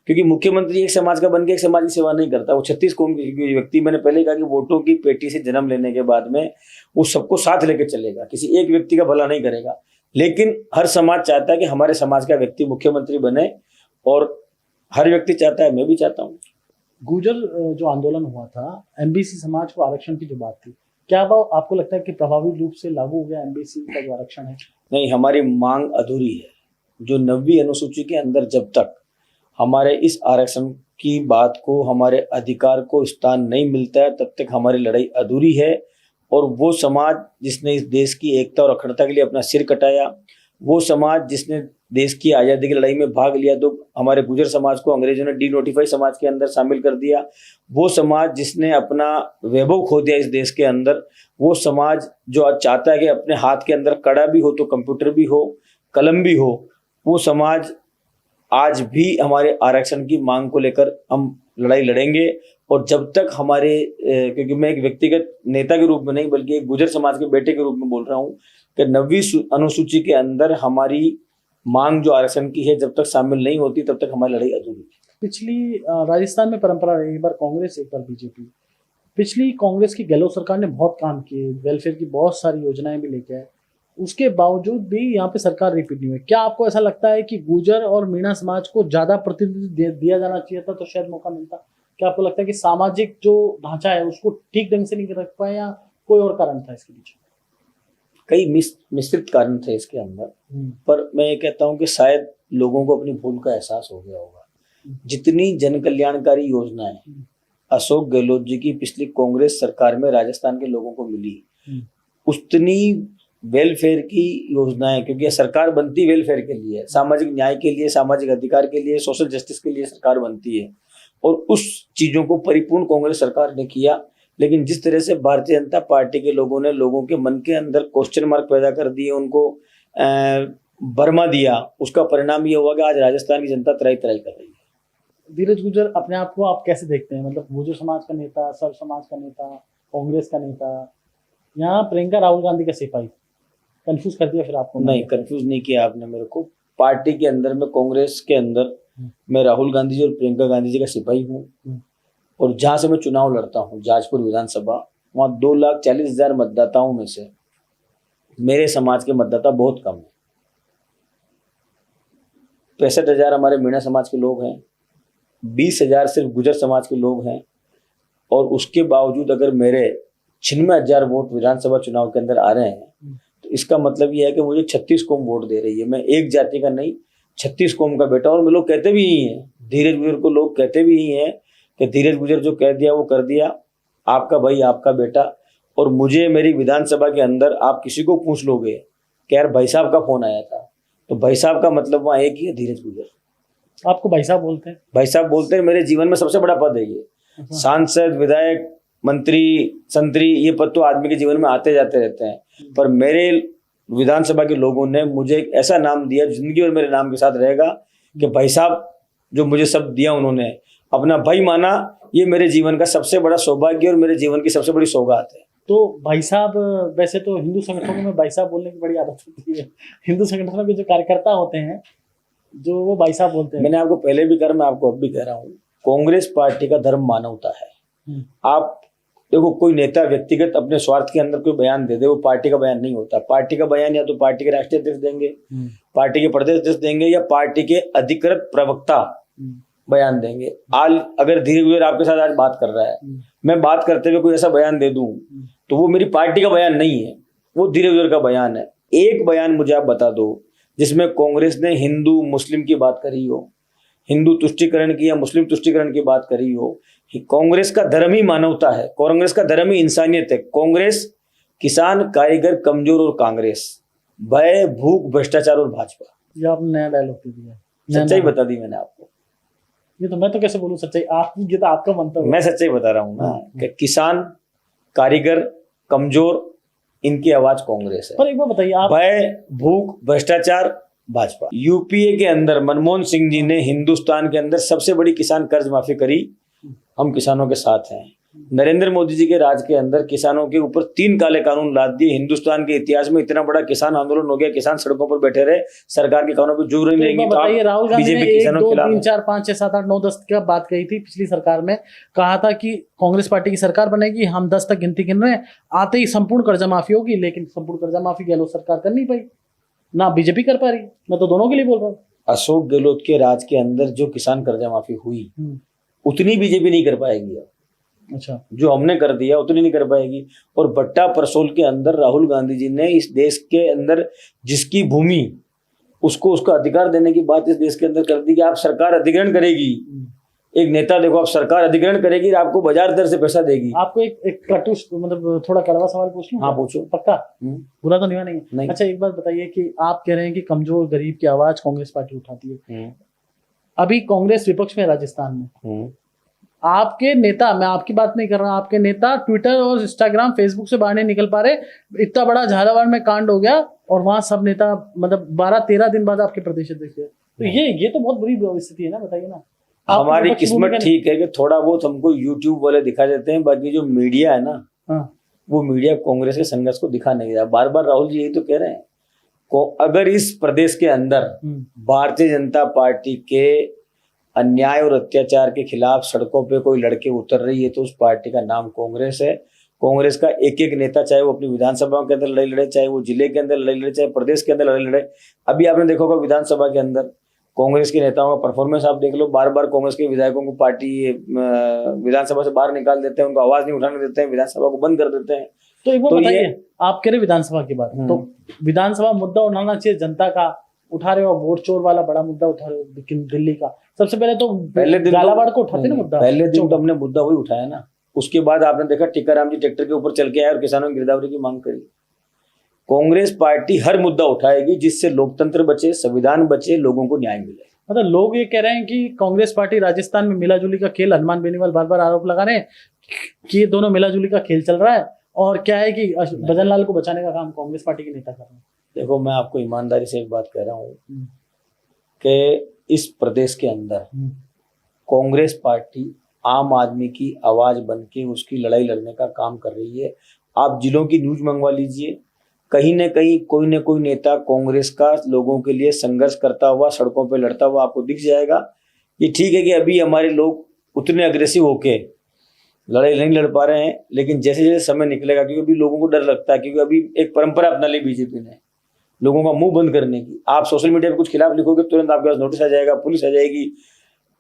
[SPEAKER 1] क्योंकि मुख्यमंत्री एक समाज का बन के एक समाज की सेवा नहीं करता, वो 36 कौम की व्यक्ति, मैंने पहले कहा कि वोटों की पेटी से जन्म लेने के बाद में वो सबको साथ लेके चलेगा, किसी एक व्यक्ति का भला नहीं करेगा, लेकिन हर समाज चाहता है कि हमारे समाज का व्यक्ति मुख्यमंत्री बने, और हर व्यक्ति चाहता है, मैं भी चाहता हूँ।
[SPEAKER 2] गुर्जर जो आंदोलन हुआ था, एमबीसी समाज को आरक्षण की जो बात थी, क्या वो आपको लगता है कि प्रभावी रूप से लागू हो गया एमबीसी का जो आरक्षण है?
[SPEAKER 1] नहीं, हमारी मांग अधूरी है। जो 9वीं अनुसूची के अंदर जब तक हमारे इस आरक्षण की बात को, हमारे अधिकार को स्थान नहीं मिलता है, तब तक हमारी लड़ाई अधूरी है। और वो समाज जिसने इस देश की एकता और अखंडता के लिए अपना सिर कटाया, वो समाज जिसने देश की आज़ादी की लड़ाई में भाग लिया, तो हमारे गुर्जर समाज को अंग्रेजों ने डिनोटिफाई समाज के अंदर शामिल कर दिया, वो समाज जिसने अपना वैभव खो दिया इस देश के अंदर, वो समाज जो आज चाहता है कि अपने हाथ के अंदर कड़ा भी हो तो कंप्यूटर भी हो, कलम भी हो, वो समाज आज भी हमारे आरक्षण की मांग को लेकर हम लड़ाई लड़ेंगे। और जब तक हमारे, क्योंकि मैं एक व्यक्तिगत नेता के रूप में नहीं बल्कि एक गुर्जर समाज के बेटे के रूप में बोल रहा हूँ कि 9वीं अनुसूची के अंदर हमारी मांग जो आरक्षण की है जब तक शामिल नहीं होती तब तक हमारी लड़ाई अधूरी है।
[SPEAKER 2] पिछली राजस्थान में परंपरा रही, एक बार कांग्रेस एक बार बीजेपी। पिछली कांग्रेस की गहलोत सरकार ने बहुत काम किए, वेलफेयर की बहुत सारी योजनाएं भी लेके आए, उसके बावजूद भी यहाँ पे सरकार रिपीट नहीं हुई। क्या आपको ऐसा लगता है कि गुर्जर और मीणा समाज को ज्यादा प्रतिनिधित्व दिया जाना चाहिए था तो शायद मौका मिलता? क्या आपको लगता है कि सामाजिक जो ढांचा है उसको ठीक ढंग से नहीं रख पाए, या कोई और कारण था इसके पीछे?
[SPEAKER 1] कई मिश्रित कारण थे इसके अंदर, पर मैं ये कहता हूँ कि शायद लोगों को अपनी भूल का एहसास हो गया होगा। जितनी जन कल्याणकारी योजनाएं अशोक गहलोत जी की पिछली कांग्रेस सरकार में राजस्थान के लोगों को मिली, उतनी वेलफेयर की योजनाएं, क्योंकि सरकार बनती वेलफेयर के लिए, सामाजिक न्याय के लिए, सामाजिक अधिकार के लिए, सोशल जस्टिस के लिए सरकार बनती है, और उस चीजों को परिपूर्ण कांग्रेस सरकार ने किया। लेकिन जिस तरह से भारतीय जनता पार्टी के लोगों ने लोगों के मन के अंदर क्वेश्चन मार्क पैदा कर दिए, उनको बर्मा दिया, उसका परिणाम ये हुआ कि आज राजस्थान की जनता त्राही त्राही कर रही है।
[SPEAKER 2] धीरज गुर्जर अपने आप को आप कैसे देखते हैं? मतलब गुर्जर समाज का नेता, सर्व समाज का नेता, कांग्रेस का नेता, यहाँ प्रियंका राहुल गांधी का सिपाही, कंफ्यूज कर दिया फिर आपको?
[SPEAKER 1] नहीं, कंफ्यूज नहीं किया आपने मेरे को। पार्टी के अंदर में, कांग्रेस के अंदर मैं राहुल गांधी जी और प्रियंका गांधी जी का सिपाही हूँ। और जहां से मैं चुनाव लड़ता हूँ, जाजपुर विधानसभा, वहां 2,40,000 मतदाताओं में से मेरे समाज के मतदाता बहुत कम है। 65,000 हमारे मीणा समाज के लोग हैं, 20,000 सिर्फ गुजर समाज के लोग हैं। और उसके बावजूद अगर मेरे 96,000 वोट विधानसभा चुनाव के अंदर आ रहे हैं, तो इसका मतलब यह है कि मुझे 36 कौम वोट दे रही है। मैं एक जाति का नहीं, 36 कौम का बेटा। और लोग कहते भी ही हैं, धीरज गुर्जर को लोग कहते भी ही हैं कि धीरज गुर्जर जो कह दिया वो कर दिया, आपका भाई, आपका बेटा। और मुझे मेरी विधानसभा के अंदर आप किसी को पूछ लोगे कि यार भाई साहब का फोन आया था, तो भाई साहब का मतलब वहाँ एक ही है, धीरज गुर्जर।
[SPEAKER 2] आपको भाई साहब बोलते हैं?
[SPEAKER 1] भाई साहब बोलते हैं। मेरे जीवन में सबसे बड़ा पद है ये। सांसद, विधायक, मंत्री, संतरी, ये पद तो आदमी के जीवन में आते जाते रहते हैं, पर मेरे विधानसभा के लोगों ने मुझे एक ऐसा नाम दिया जिंदगी और मेरे नाम के साथ रहेगा कि भाई साहब जो मुझे सब दिया, उन्होंने अपना भाई माना। ये मेरे जीवन का सबसे बड़ा सौभाग्य और मेरे जीवन की सबसे बड़ी सौगात है।
[SPEAKER 2] तो भाई साहब, वैसे तो हिंदू संगठनों में भाई साहब बोलने की बड़ी आदत होती है। हिंदू संगठनों के जो कार्यकर्ता होते हैं, जो वो भाई साहब बोलते हैं।
[SPEAKER 1] मैंने आपको पहले भी कहा, मैं आपको अब भी कह रहा हूँ, कांग्रेस पार्टी का धर्म मानवता है। आप देखो, कोई नेता व्यक्तिगत अपने स्वार्थ के अंदर कोई बयान दे दे, वो पार्टी का बयान नहीं होता। पार्टी का बयान या तो पार्टी के राष्ट्रीय अध्यक्ष देंगे, पार्टी के प्रदेश अध्यक्ष देंगे, या पार्टी के अधिकृत प्रवक्ता बयान देंगे। अगर धीरज गुर्जर आपके साथ आज बात कर रहा है, मैं बात करते हुए कोई ऐसा बयान दे दूं, तो वो मेरी पार्टी का बयान नहीं है, वो धीरज गुर्जर का बयान है। एक बयान मुझे आप बता दो जिसमें कांग्रेस ने हिंदू मुस्लिम की बात करी हो, हिंदू तुष्टिकरण की या मुस्लिम तुष्टिकरण की बात करी हो। कांग्रेस का धर्म ही मानवता है, कांग्रेस का धर्म ही इंसानियत है। कांग्रेस किसान, कारीगर, कमजोर और कांग्रेस, भय, भूख, भ्रष्टाचार और भाजपा।
[SPEAKER 2] ये आपने नया डायलॉग दे दिया।
[SPEAKER 1] सच्चाई बता दी मैंने आपको।
[SPEAKER 2] ये तो मैं तो कैसे बोलूं सच्चाई? आपकी, ये तो आपका मंतव्य।
[SPEAKER 1] मैं सच्चाई बता रहा हूँ ना कि किसान, कारीगर, कमजोर, इनकी आवाज कांग्रेस है।
[SPEAKER 2] पर एक बार बताइए, आप
[SPEAKER 1] भय, भूख, भ्रष्टाचार, भाजपा। यूपीए के अंदर मनमोहन सिंह जी ने हिंदुस्तान के अंदर सबसे बड़ी किसान कर्ज माफी करी, हम किसानों के साथ हैं। नरेंद्र मोदी जी के राज के अंदर किसानों के ऊपर 3 काले कानून लाद दिए। हिंदुस्तान के इतिहास में इतना बड़ा किसान आंदोलन हो गया, किसान सड़कों पर बैठे रहे, सरकार के कानूनों पर जुड़ नहीं रहेंगी। तो
[SPEAKER 2] बताइए, राहुल गांधी ने
[SPEAKER 1] बीजेपी
[SPEAKER 2] 1,
[SPEAKER 1] किसानों
[SPEAKER 2] 2,
[SPEAKER 1] के
[SPEAKER 2] 3, 4, 5, 6, 7, 8, 9, 10 की बात कही थी पिछली सरकार में। कहा था कि कांग्रेस पार्टी की सरकार बनेगी, हम 10 तक गिनती गिन रहे हैं, आते ही संपूर्ण कर्जा माफी होगी। लेकिन संपूर्ण कर्जा माफी गहलोत सरकार कर नहीं पाई, ना बीजेपी कर पा रही। मैं तो दोनों के लिए बोल रहा हूँ।
[SPEAKER 1] अशोक गहलोत के राज के अंदर जो किसान कर्जा माफी हुई, उतनी बीजेपी नहीं कर पाएगी।
[SPEAKER 2] अच्छा,
[SPEAKER 1] जो हमने कर दिया उतनी नहीं कर पाएगी। और बट्टा परसोल के अंदर राहुल गांधी जी ने इस देश के अंदर जिसकी भूमि, उसको उसका अधिकार देने की बात इस देश के अंदर कर दी कि आप सरकार अधिग्रहण करेगी। एक नेता देखो, आप सरकार अधिग्रहण करेगी, आपको बाजार दर से पैसा देगी।
[SPEAKER 2] आपको एक कटु, मतलब थोड़ा कड़वा सवाल पूछ लूं?
[SPEAKER 1] हाँ पूछो।
[SPEAKER 2] पक्का? बुरा तो नहीं है? अच्छा, एक बात बताइए कि आप कह रहे हैं कि कमजोर गरीब की आवाज कांग्रेस पार्टी उठाती है। अभी कांग्रेस विपक्ष में राजस्थान में, आपके नेता, मैं आपकी बात नहीं कर रहा, आपके नेता ट्विटर और इंस्टाग्राम, फेसबुक से बाहर नहीं निकल पा रहे। इतना बड़ा झालावाड़ में कांड हो गया और वहां सब नेता, मतलब 12-13 दिन बाद आपके प्रदेश अध्यक्ष है। तो ये तो बहुत बुरी स्थिति है ना, बताइए ना।
[SPEAKER 1] हमारी किस्मत ठीक है कि थोड़ा बहुत हमको यूट्यूब वाले दिखा देते हैं, बाकी जो मीडिया है ना, वो मीडिया कांग्रेस के संघर्ष को दिखा नहीं रहा। बार बार राहुल जी यही तो कह रहे हैं, अगर इस प्रदेश के अंदर भारतीय जनता पार्टी के अन्याय और अत्याचार के खिलाफ सड़कों पे कोई लड़के उतर रही है, तो उस पार्टी का नाम कांग्रेस है। कांग्रेस का एक एक नेता, चाहे वो अपनी विधानसभा के अंदर लड़ाई लड़े, चाहे वो जिले के अंदर लड़ाई लड़े, चाहे प्रदेश के अंदर लड़ाई लड़े। अभी आपने देखा होगा विधानसभा के अंदर कांग्रेस के नेताओं का परफॉर्मेंस आप देख लो। बार बार कांग्रेस के विधायकों को पार्टी विधानसभा से बाहर निकाल देते हैं, उनको आवाज नहीं उठाने देते हैं, विधानसभा को बंद कर देते हैं।
[SPEAKER 2] तो एक बार बताइए, आप कह रहे विधानसभा की बात, तो विधानसभा मुद्दा उठाना चाहिए जनता का, उठा रहे हो वोट चोर वाला बड़ा मुद्दा उठा रहे हो, लेकिन दिल्ली का सबसे पहले तो झालावाड़ को उठाते ना मुद्दा।
[SPEAKER 1] पहले दिन तो हमने मुद्दा वही उठाया ना। उसके बाद आपने देखा टीकाराम जी ट्रैक्टर के ऊपर चल के आए और किसानों की गिरदावरी की मांग करी। कांग्रेस पार्टी हर मुद्दा उठाएगी जिससे लोकतंत्र बचे, संविधान बचे, लोगों को न्याय मिले।
[SPEAKER 2] मतलब लोग ये कह रहे हैं कि कांग्रेस पार्टी राजस्थान में मिलाजुली का खेल, हनुमान बेनीवाल बार बार आरोप लगा रहे हैं कि ये दोनों मिलाजुली का खेल चल रहा है, और क्या है कि भजन लाल को बचाने का काम कांग्रेस पार्टी के नेता कर रहे हैं?
[SPEAKER 1] देखो, मैं आपको ईमानदारी से एक बात कह रहा हूँ कि इस प्रदेश के अंदर कांग्रेस पार्टी आम आदमी की आवाज बन के उसकी लड़ाई लड़ने का काम कर रही है। आप जिलों की न्यूज मंगवा लीजिए, कहीं न कहीं कोई न कोई नेता कांग्रेस का लोगों के लिए संघर्ष करता हुआ, सड़कों पे लड़ता हुआ आपको दिख जाएगा। ये ठीक है कि अभी हमारे लोग उतने अग्रेसिव होके लड़ाई नहीं लड़ पा रहे हैं, लेकिन जैसे जैसे समय निकलेगा, क्योंकि अभी लोगों को डर लगता है, क्योंकि अभी एक परंपरा अपना ली बीजेपी ने लोगों का मुंह बंद करने की। आप सोशल मीडिया पे कुछ खिलाफ लिखोगे, तुरंत आपके पास नोटिस आ जाएगा, पुलिस आ जाएगी।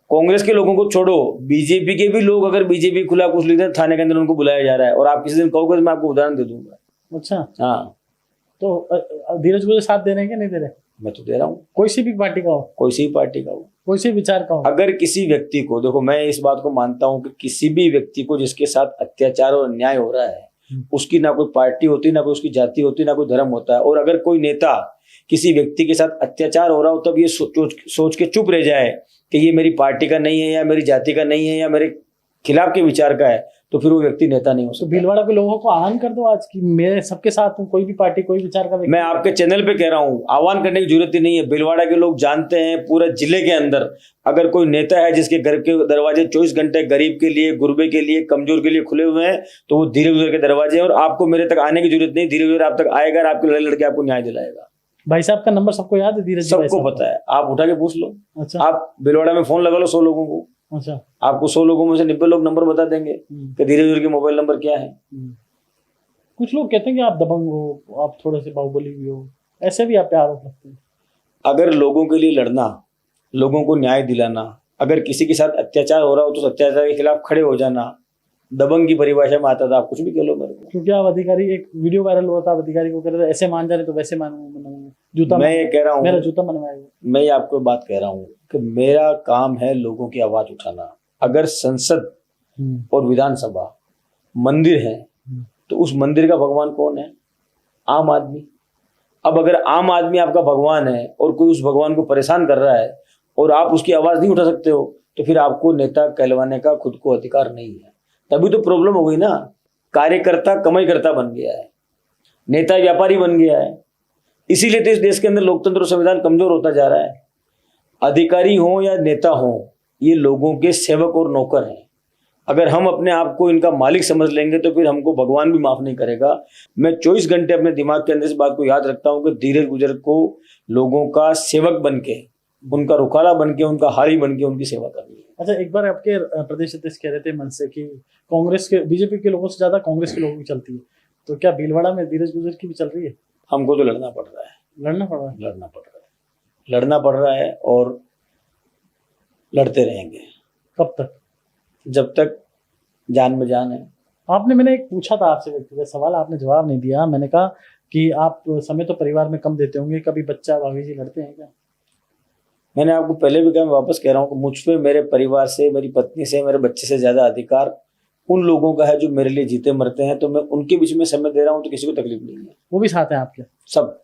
[SPEAKER 1] कांग्रेस के लोगों को छोड़ो, बीजेपी के भी लोग अगर बीजेपी के खिलाफ कुछ लिखते हैं, थाने के अंदर उनको बुलाया जा रहा है। और आप किसी दिन कहोगे तो मैं आपको उदाहरण दे दूंगा।
[SPEAKER 2] अच्छा,
[SPEAKER 1] हाँ,
[SPEAKER 2] तो धीरज गुजर साथ दे रहे हैं कि नहीं दे रहे?
[SPEAKER 1] मैं तो दे रहा हूँ।
[SPEAKER 2] कोई सी भी पार्टी का हो,
[SPEAKER 1] कोई सी पार्टी का हो,
[SPEAKER 2] कोई से विचार का हो,
[SPEAKER 1] अगर किसी व्यक्ति को, देखो मैं इस बात को मानता हूं कि किसी भी व्यक्ति को जिसके साथ अत्याचार और अन्याय हो रहा है, उसकी ना कोई पार्टी होती, ना कोई उसकी जाति होती, ना कोई धर्म होता है। और अगर कोई नेता किसी व्यक्ति के साथ अत्याचार हो रहा हो, तब ये सोच के चुप रह जाए कि ये मेरी पार्टी का नहीं है, या मेरी जाति का नहीं है, या मेरे खिलाफ के विचार का है, तो फिर वो व्यक्ति नेता नहीं हो
[SPEAKER 2] तो
[SPEAKER 1] सकता।
[SPEAKER 2] भीलवाड़ा के लोगों को आह्वान कर दो आज की मैं सबके साथ हूँ, कोई भी पार्टी कोई विचार का व्यक्ति।
[SPEAKER 1] मैं आपके चैनल पे कह रहा हूँ, आह्वान करने की जरूरत ही नहीं है। भीलवाड़ा के लोग जानते हैं, पूरे जिले के अंदर अगर कोई नेता है जिसके घर के दरवाजे 24 घंटे गरीब के लिए, गुरबे के लिए, कमजोर के लिए खुले हुए हैं, तो वो धीरे गुजर के दरवाजे हैं। और आपको मेरे तक आने की जरूरत नहीं, धीरे गुजर आप तक आएगा और आपकी लड़ाई लड़के आपको न्याय दिलाएगा।
[SPEAKER 2] भाई साहब का नंबर सबको याद है? धीरज
[SPEAKER 1] सबको पता है, आप उठा के पूछ लो।
[SPEAKER 2] अच्छा,
[SPEAKER 1] आप भीलवाड़ा में फोन लगा लो 100 लोगों को,
[SPEAKER 2] अच्छा,
[SPEAKER 1] आपको 100 लोगों में से 90 लोग नंबर बता देंगे कि धीरे गुजर के मोबाइल नंबर क्या है।
[SPEAKER 2] कुछ लोग कहते हैं कि आप दबंग हो, आप थोड़े से बाहुबली भी हो, ऐसे भी आप पे आरोप लगते हैं।
[SPEAKER 1] अगर लोगों के लिए लड़ना, लोगों को न्याय दिलाना, अगर किसी के साथ अत्याचार हो रहा हो तो अत्याचार के खिलाफ खड़े हो जाना, दबंग की परिभाषा में आता था। आप कुछ भी कह लो मेरे को।
[SPEAKER 2] क्योंकि आप अधिकारी, एक वीडियो वायरल हुआ था, आप अधिकारी को कह रहे थे ऐसे मान जा रहे तो वैसे मान जूता,
[SPEAKER 1] मैं ये कह रहा हूँ,
[SPEAKER 2] मेरा जूता मनवाएगा।
[SPEAKER 1] मैं ये आपको बात कह रहा हूँ कि मेरा काम है लोगों की आवाज उठाना। अगर संसद और विधानसभा मंदिर है, तो उस मंदिर का भगवान कौन है? आम आदमी। अब अगर आम आदमी आपका भगवान है और कोई उस भगवान को परेशान कर रहा है और आप उसकी आवाज नहीं उठा सकते हो, तो फिर आपको नेता कहलवाने का खुद को अधिकार नहीं है। तभी तो प्रॉब्लम हो गई ना। कार्यकर्ता कमाई करता बन गया है, नेता व्यापारी बन गया है। इसीलिए तो इस देश के अंदर लोकतंत्र और संविधान कमजोर होता जा रहा है। अधिकारी हो या नेता हो, ये लोगों के सेवक और नौकर हैं। अगर हम अपने आप को इनका मालिक समझ लेंगे तो फिर हमको भगवान भी माफ नहीं करेगा। मैं 24 घंटे अपने दिमाग के अंदर इस बात को याद रखता हूँ कि धीरज गुजर को लोगों का सेवक बन के, उनका रुखाला बन के, उनका हारी बन के उनकी सेवा करनी है।
[SPEAKER 2] अच्छा, एक बार आपके प्रदेश अध्यक्ष कह रहे थे मन से कि कांग्रेस के, बीजेपी के लोगों से ज्यादा कांग्रेस के लोगों की चलती है, तो क्या भीलवाड़ा में धीरज गुजर की भी चल रही है?
[SPEAKER 1] हमको तो लड़ना पड़ रहा है,
[SPEAKER 2] लड़ना पड़ रहा है,
[SPEAKER 1] लड़ना पड़ रहा है, लड़ना पड़ रहा है और लड़ते रहेंगे।
[SPEAKER 2] कब तक?
[SPEAKER 1] जब तक जान में जान है।
[SPEAKER 2] आपने, मैंने एक पूछा था आपसे व्यक्तिगत सवाल, आपने जवाब नहीं दिया। मैंने कहा कि आप समय तो परिवार में कम देते होंगे, कभी बच्चा भाभी जी लड़ते हैं क्या?
[SPEAKER 1] मैंने आपको पहले भी कहा, मैं वापस कह रहा हूँ कि मुझ पे, मेरे परिवार से, मेरी पत्नी से, मेरे बच्चे से ज्यादा अधिकार उन लोगों का है जो मेरे लिए जीते मरते हैं। तो मैं उनके बीच में समय दे रहा हूँ तो किसी को तकलीफ नहीं है।
[SPEAKER 2] वो भी साथ हैं आपके?
[SPEAKER 1] सब।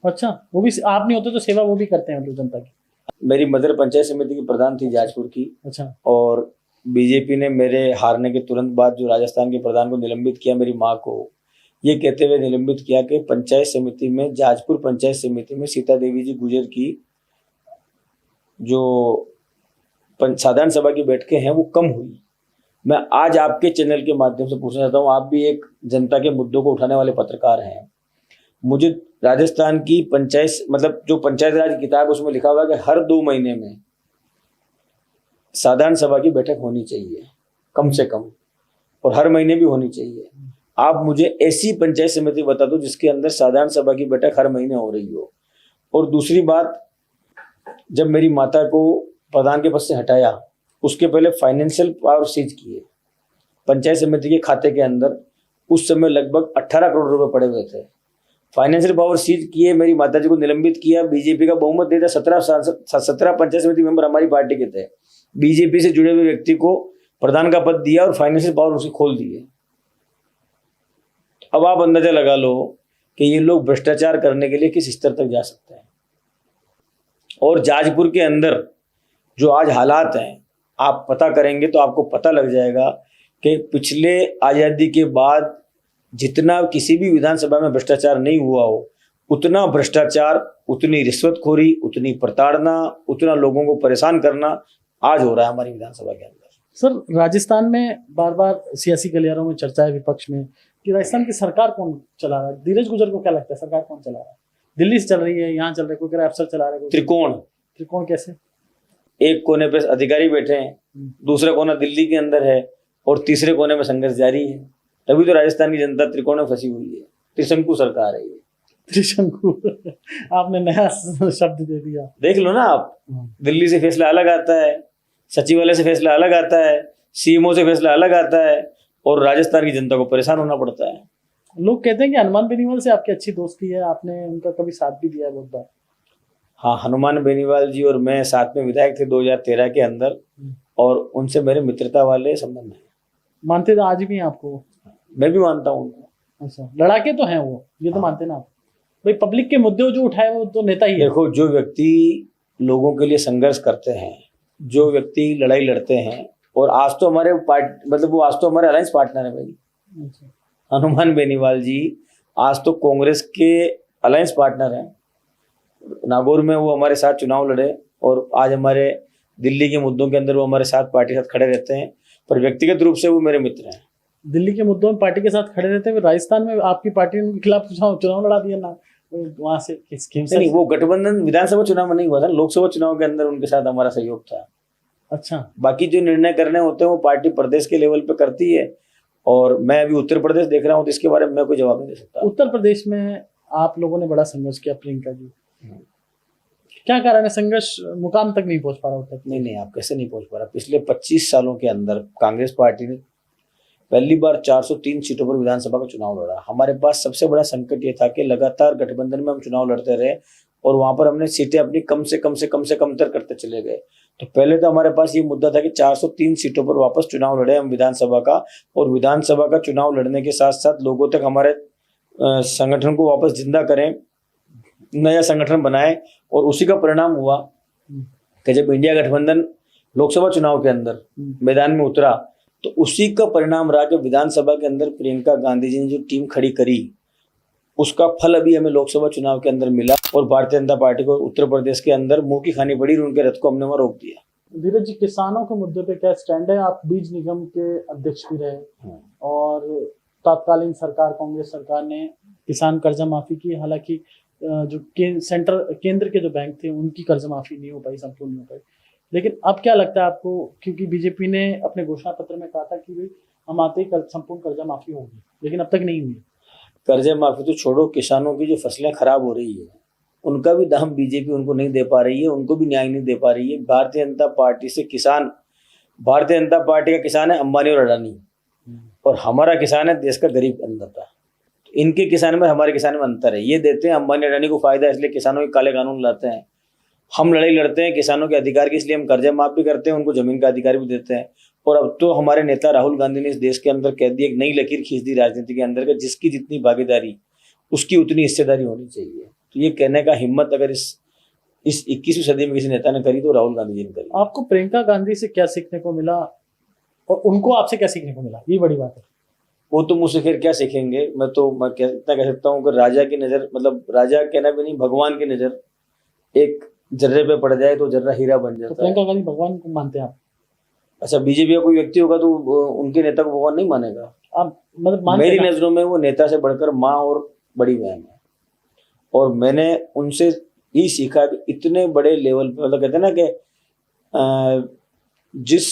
[SPEAKER 2] अच्छा, वो भी, आप नहीं होते तो सेवा वो भी करते हैं मतलब जनता की?
[SPEAKER 1] मेरी मदर पंचायत समिति की प्रधान थी जाजपुर की।
[SPEAKER 2] अच्छा।
[SPEAKER 1] और बीजेपी ने मेरे हारने के तुरंत बाद जो राजस्थान के प्रधान को निलंबित किया, मेरी माँ को, ये कहते हुए निलंबित किया कि पंचायत समिति में, जाजपुर पंचायत समिति में सीता देवी जी गुजर की जो साधारण सभा की बैठकें हैं वो कम हुई। मैं आज आपके चैनल के माध्यम से पूछना चाहता हूँ, आप भी एक जनता के मुद्दों को उठाने वाले पत्रकार हैं। मुझे राजस्थान की पंचायत, मतलब जो पंचायत राज की किताब है उसमें लिखा हुआ है कि हर 2 महीने में साधारण सभा की बैठक होनी चाहिए कम से कम, और हर महीने भी होनी चाहिए। आप मुझे ऐसी पंचायत समिति बता दो जिसके अंदर साधारण सभा की बैठक हर महीने हो रही हो। और दूसरी बात, जब मेरी माता को प्रधान के पद से हटाया, उसके पहले फाइनेंशियल पावर सीज किए पंचायत समिति के खाते के अंदर। उस समय लगभग 18 करोड़ रुपए पड़े हुए थे। फाइनेंशियल पावर सीज किए, मेरी माता जी को निलंबित किया, बीजेपी का बहुमत देता, 17 पंचायत समिति मेंबर हमारी पार्टी के थे। बीजेपी से जुड़े हुए व्यक्ति को प्रधान का पद दिया और फाइनेंशियल पावर उसकी खोल दिए। अब आप अंदाजा लगा लो कि ये लोग भ्रष्टाचार करने के लिए किस स्तर तक जा सकते हैं। और जाजपुर के अंदर जो आज हालात हैं, आप पता करेंगे तो आपको पता लग जाएगा कि पिछले आज़ादी के बाद जितना किसी भी विधानसभा में भ्रष्टाचार नहीं हुआ हो, उतना भ्रष्टाचार, उतनी रिश्वतखोरी, उतनी प्रताड़ना, उतना लोगों को परेशान करना आज हो रहा है हमारी विधानसभा के अंदर।
[SPEAKER 2] सर, राजस्थान में बार बार सियासी गलियारों में चर्चा है विपक्ष में कि राजस्थान की सरकार कौन चला रहा है। धीरज गुजर को क्या लगता है, सरकार कौन चला रहा है? दिल्ली से चल रही है, यहाँ चल रही है, कोई कह रहा है अफसर चला रहे हैं। त्रिकोण कैसे?
[SPEAKER 1] एक कोने पे अधिकारी बैठे हैं, दूसरा कोना दिल्ली के अंदर है और तीसरे कोने में संघर्ष जारी है। तभी तो राजस्थान की जनता त्रिकोण में फंसी हुई है। त्रिशंकु सरकार है ये।
[SPEAKER 2] त्रिशंकु आपने नया शब्द दे दिया।
[SPEAKER 1] देख लो ना आप, दिल्ली से फैसला अलग आता है, सचिवालय से फैसला अलग आता है, सीएमओ से फैसला अलग आता है और राजस्थान की जनता को परेशान होना पड़ता है।
[SPEAKER 2] लोग कहते हैं कि हनुमान बेनीवाल से आपकी अच्छी दोस्ती है, आपने उनका कभी साथ भी दिया है बहुत बार।
[SPEAKER 1] हाँ, हनुमान बेनीवाल जी और मैं साथ में विधायक थे 2013 के अंदर और उनसे मेरे मित्रता वाले संबंध हैं।
[SPEAKER 2] मानते तो आज भी हैं आपको?
[SPEAKER 1] मैं भी मानता हूँ उनको।
[SPEAKER 2] अच्छा, लड़ाके तो हैं वो, ये तो मानते ना आप? भाई पब्लिक के मुद्दे जो उठाए वो तो नेता ही है।
[SPEAKER 1] देखो, जो व्यक्ति लोगों के लिए संघर्ष करते हैं, जो व्यक्ति लड़ाई लड़ते हैं, और आज तो हमारे वो आज तो हमारे अलायंस पार्टनर है भाई।
[SPEAKER 2] अच्छा।
[SPEAKER 1] हनुमान बेनीवाल जी आज तो कांग्रेस के अलायंस पार्टनर हैं। नागौर में वो हमारे साथ चुनाव लड़े और आज हमारे दिल्ली के मुद्दों के अंदर वो हमारे साथ पार्टी के साथ खड़े रहते हैं, पर व्यक्तिगत रूप से वो मेरे मित्र हैं।
[SPEAKER 2] दिल्ली के मुद्दों में पार्टी के साथ खड़े रहते हैं, राजस्थान में आपकी पार्टी के खिलाफ चुनाव लड़ा दिया ना, वहां से
[SPEAKER 1] नहीं, वो गठबंधन विधानसभा चुनाव में नहीं हुआ था, लोकसभा चुनाव के अंदर उनके साथ हमारा सहयोग था।
[SPEAKER 2] अच्छा।
[SPEAKER 1] बाकी जो निर्णय करने होते हैं वो पार्टी प्रदेश के लेवल पे करती है और मैं अभी उत्तर प्रदेश देख रहा हूँ तो इसके बारे में मैं कोई जवाब नहीं दे सकता।
[SPEAKER 2] उत्तर प्रदेश में आप लोगों ने बड़ा संघर्ष किया, प्रियंका जी, क्या कारण है संघर्ष मुकाम तक नहीं पहुंच पा रहा उत्तर?
[SPEAKER 1] नहीं, आप कैसे नहीं पहुंच पा रहा? पिछले 25 सालों के अंदर कांग्रेस पार्टी ने पहली बार 403 सीटों पर विधानसभा का चुनाव लड़ा। हमारे पास सबसे बड़ा संकट ये था कि लगातार गठबंधन में हम चुनाव लड़ते रहे और वहां पर हमने सीटें अपनी कम से कमतर करते चले गए। तो पहले तो हमारे पास ये मुद्दा था कि 403 सीटों पर वापस चुनाव लड़े हम विधानसभा का, और विधानसभा का चुनाव लड़ने के साथ साथ लोगों तक हमारे संगठन को वापस जिंदा करें, नया संगठन बनाए। और उसी का परिणाम हुआ कि जब इंडिया गठबंधन लोकसभा चुनाव के अंदर मैदान में उतरा तो उसी का परिणाम रहा कि विधानसभा के अंदर प्रियंका गांधी जी ने जो टीम खड़ी करी उसका फल अभी हमें लोकसभा चुनाव के अंदर मिला और भारतीय जनता पार्टी को उत्तर प्रदेश के अंदर मुंह की खानी पड़ी और उनके रथ को हमने वहां रोक दिया।
[SPEAKER 2] धीरज जी, किसानों के मुद्दे पे क्या स्टैंड है? आप बीज निगम के अध्यक्ष भी रहे और तत्कालीन सरकार, कांग्रेस सरकार ने किसान कर्जा माफी की, हालांकि जो केंद्र के जो बैंक थे उनकी कर्जा माफी नहीं हो पाई, संपूर्ण नहीं हो पाई। लेकिन अब क्या लगता है आपको, क्योंकि बीजेपी ने अपने घोषणा पत्र में कहा था कि भाई हम आते ही संपूर्ण कर्जा माफी होगी, लेकिन अब तक नहीं हुई।
[SPEAKER 1] कर्जा माफी तो छोड़ो, किसानों की जो फसलें खराब हो रही है उनका भी दाम बीजेपी उनको नहीं दे पा रही है, उनको भी न्याय नहीं दे पा रही है। भारतीय जनता पार्टी से किसान, भारतीय जनता पार्टी का किसान है अंबानी और अडानी और हमारा किसान है देश का गरीब अन्नदाता। तो इनके किसान में हमारे किसान में अंतर है। ये देते हैं अंबानी अडानी को फायदा, इसलिए किसानों के काले कानून लाते हैं। हम लड़ाई लड़ते हैं किसानों के अधिकार की, इसलिए हम कर्जा माफ भी करते हैं, उनको जमीन का अधिकार भी देते हैं। और अब तो हमारे नेता राहुल गांधी ने इस देश के अंदर कह दी, एक नई लकीर खींच दी राजनीति के अंदर, जिसकी जितनी भागीदारी उसकी उतनी हिस्सेदारी होनी चाहिए। तो ये कहने का हिम्मत अगर इस 21वीं सदी में किसी नेता ने करी तो राहुल गांधी जी ने करी।
[SPEAKER 2] आपको प्रियंका गांधी से क्या सीखने को मिला और उनको आपसे क्या सीखने को मिला, ये बड़ी बात है।
[SPEAKER 1] वो तो मुझसे फिर क्या सीखेंगे, मैं इतना कह सकता हूँ कि राजा की नजर, मतलब राजा कहना भी नहीं, भगवान की नजर एक जर्रे पे पड़ जाए तो जर्रा हीरा बन जाता है।
[SPEAKER 2] तो प्रियंका गांधी भगवान को मानते हैं आप?
[SPEAKER 1] अच्छा, बीजेपी का कोई व्यक्ति होगा तो उनके नेता को भगवान नहीं मानेगा?
[SPEAKER 2] आप मतलब
[SPEAKER 1] मेरी नजरों में वो नेता से बढ़कर माँ और बड़ी बहन है। और मैंने उनसे ही सीखा कि इतने बड़े लेवल पे, मतलब कहते हैं ना कि जिस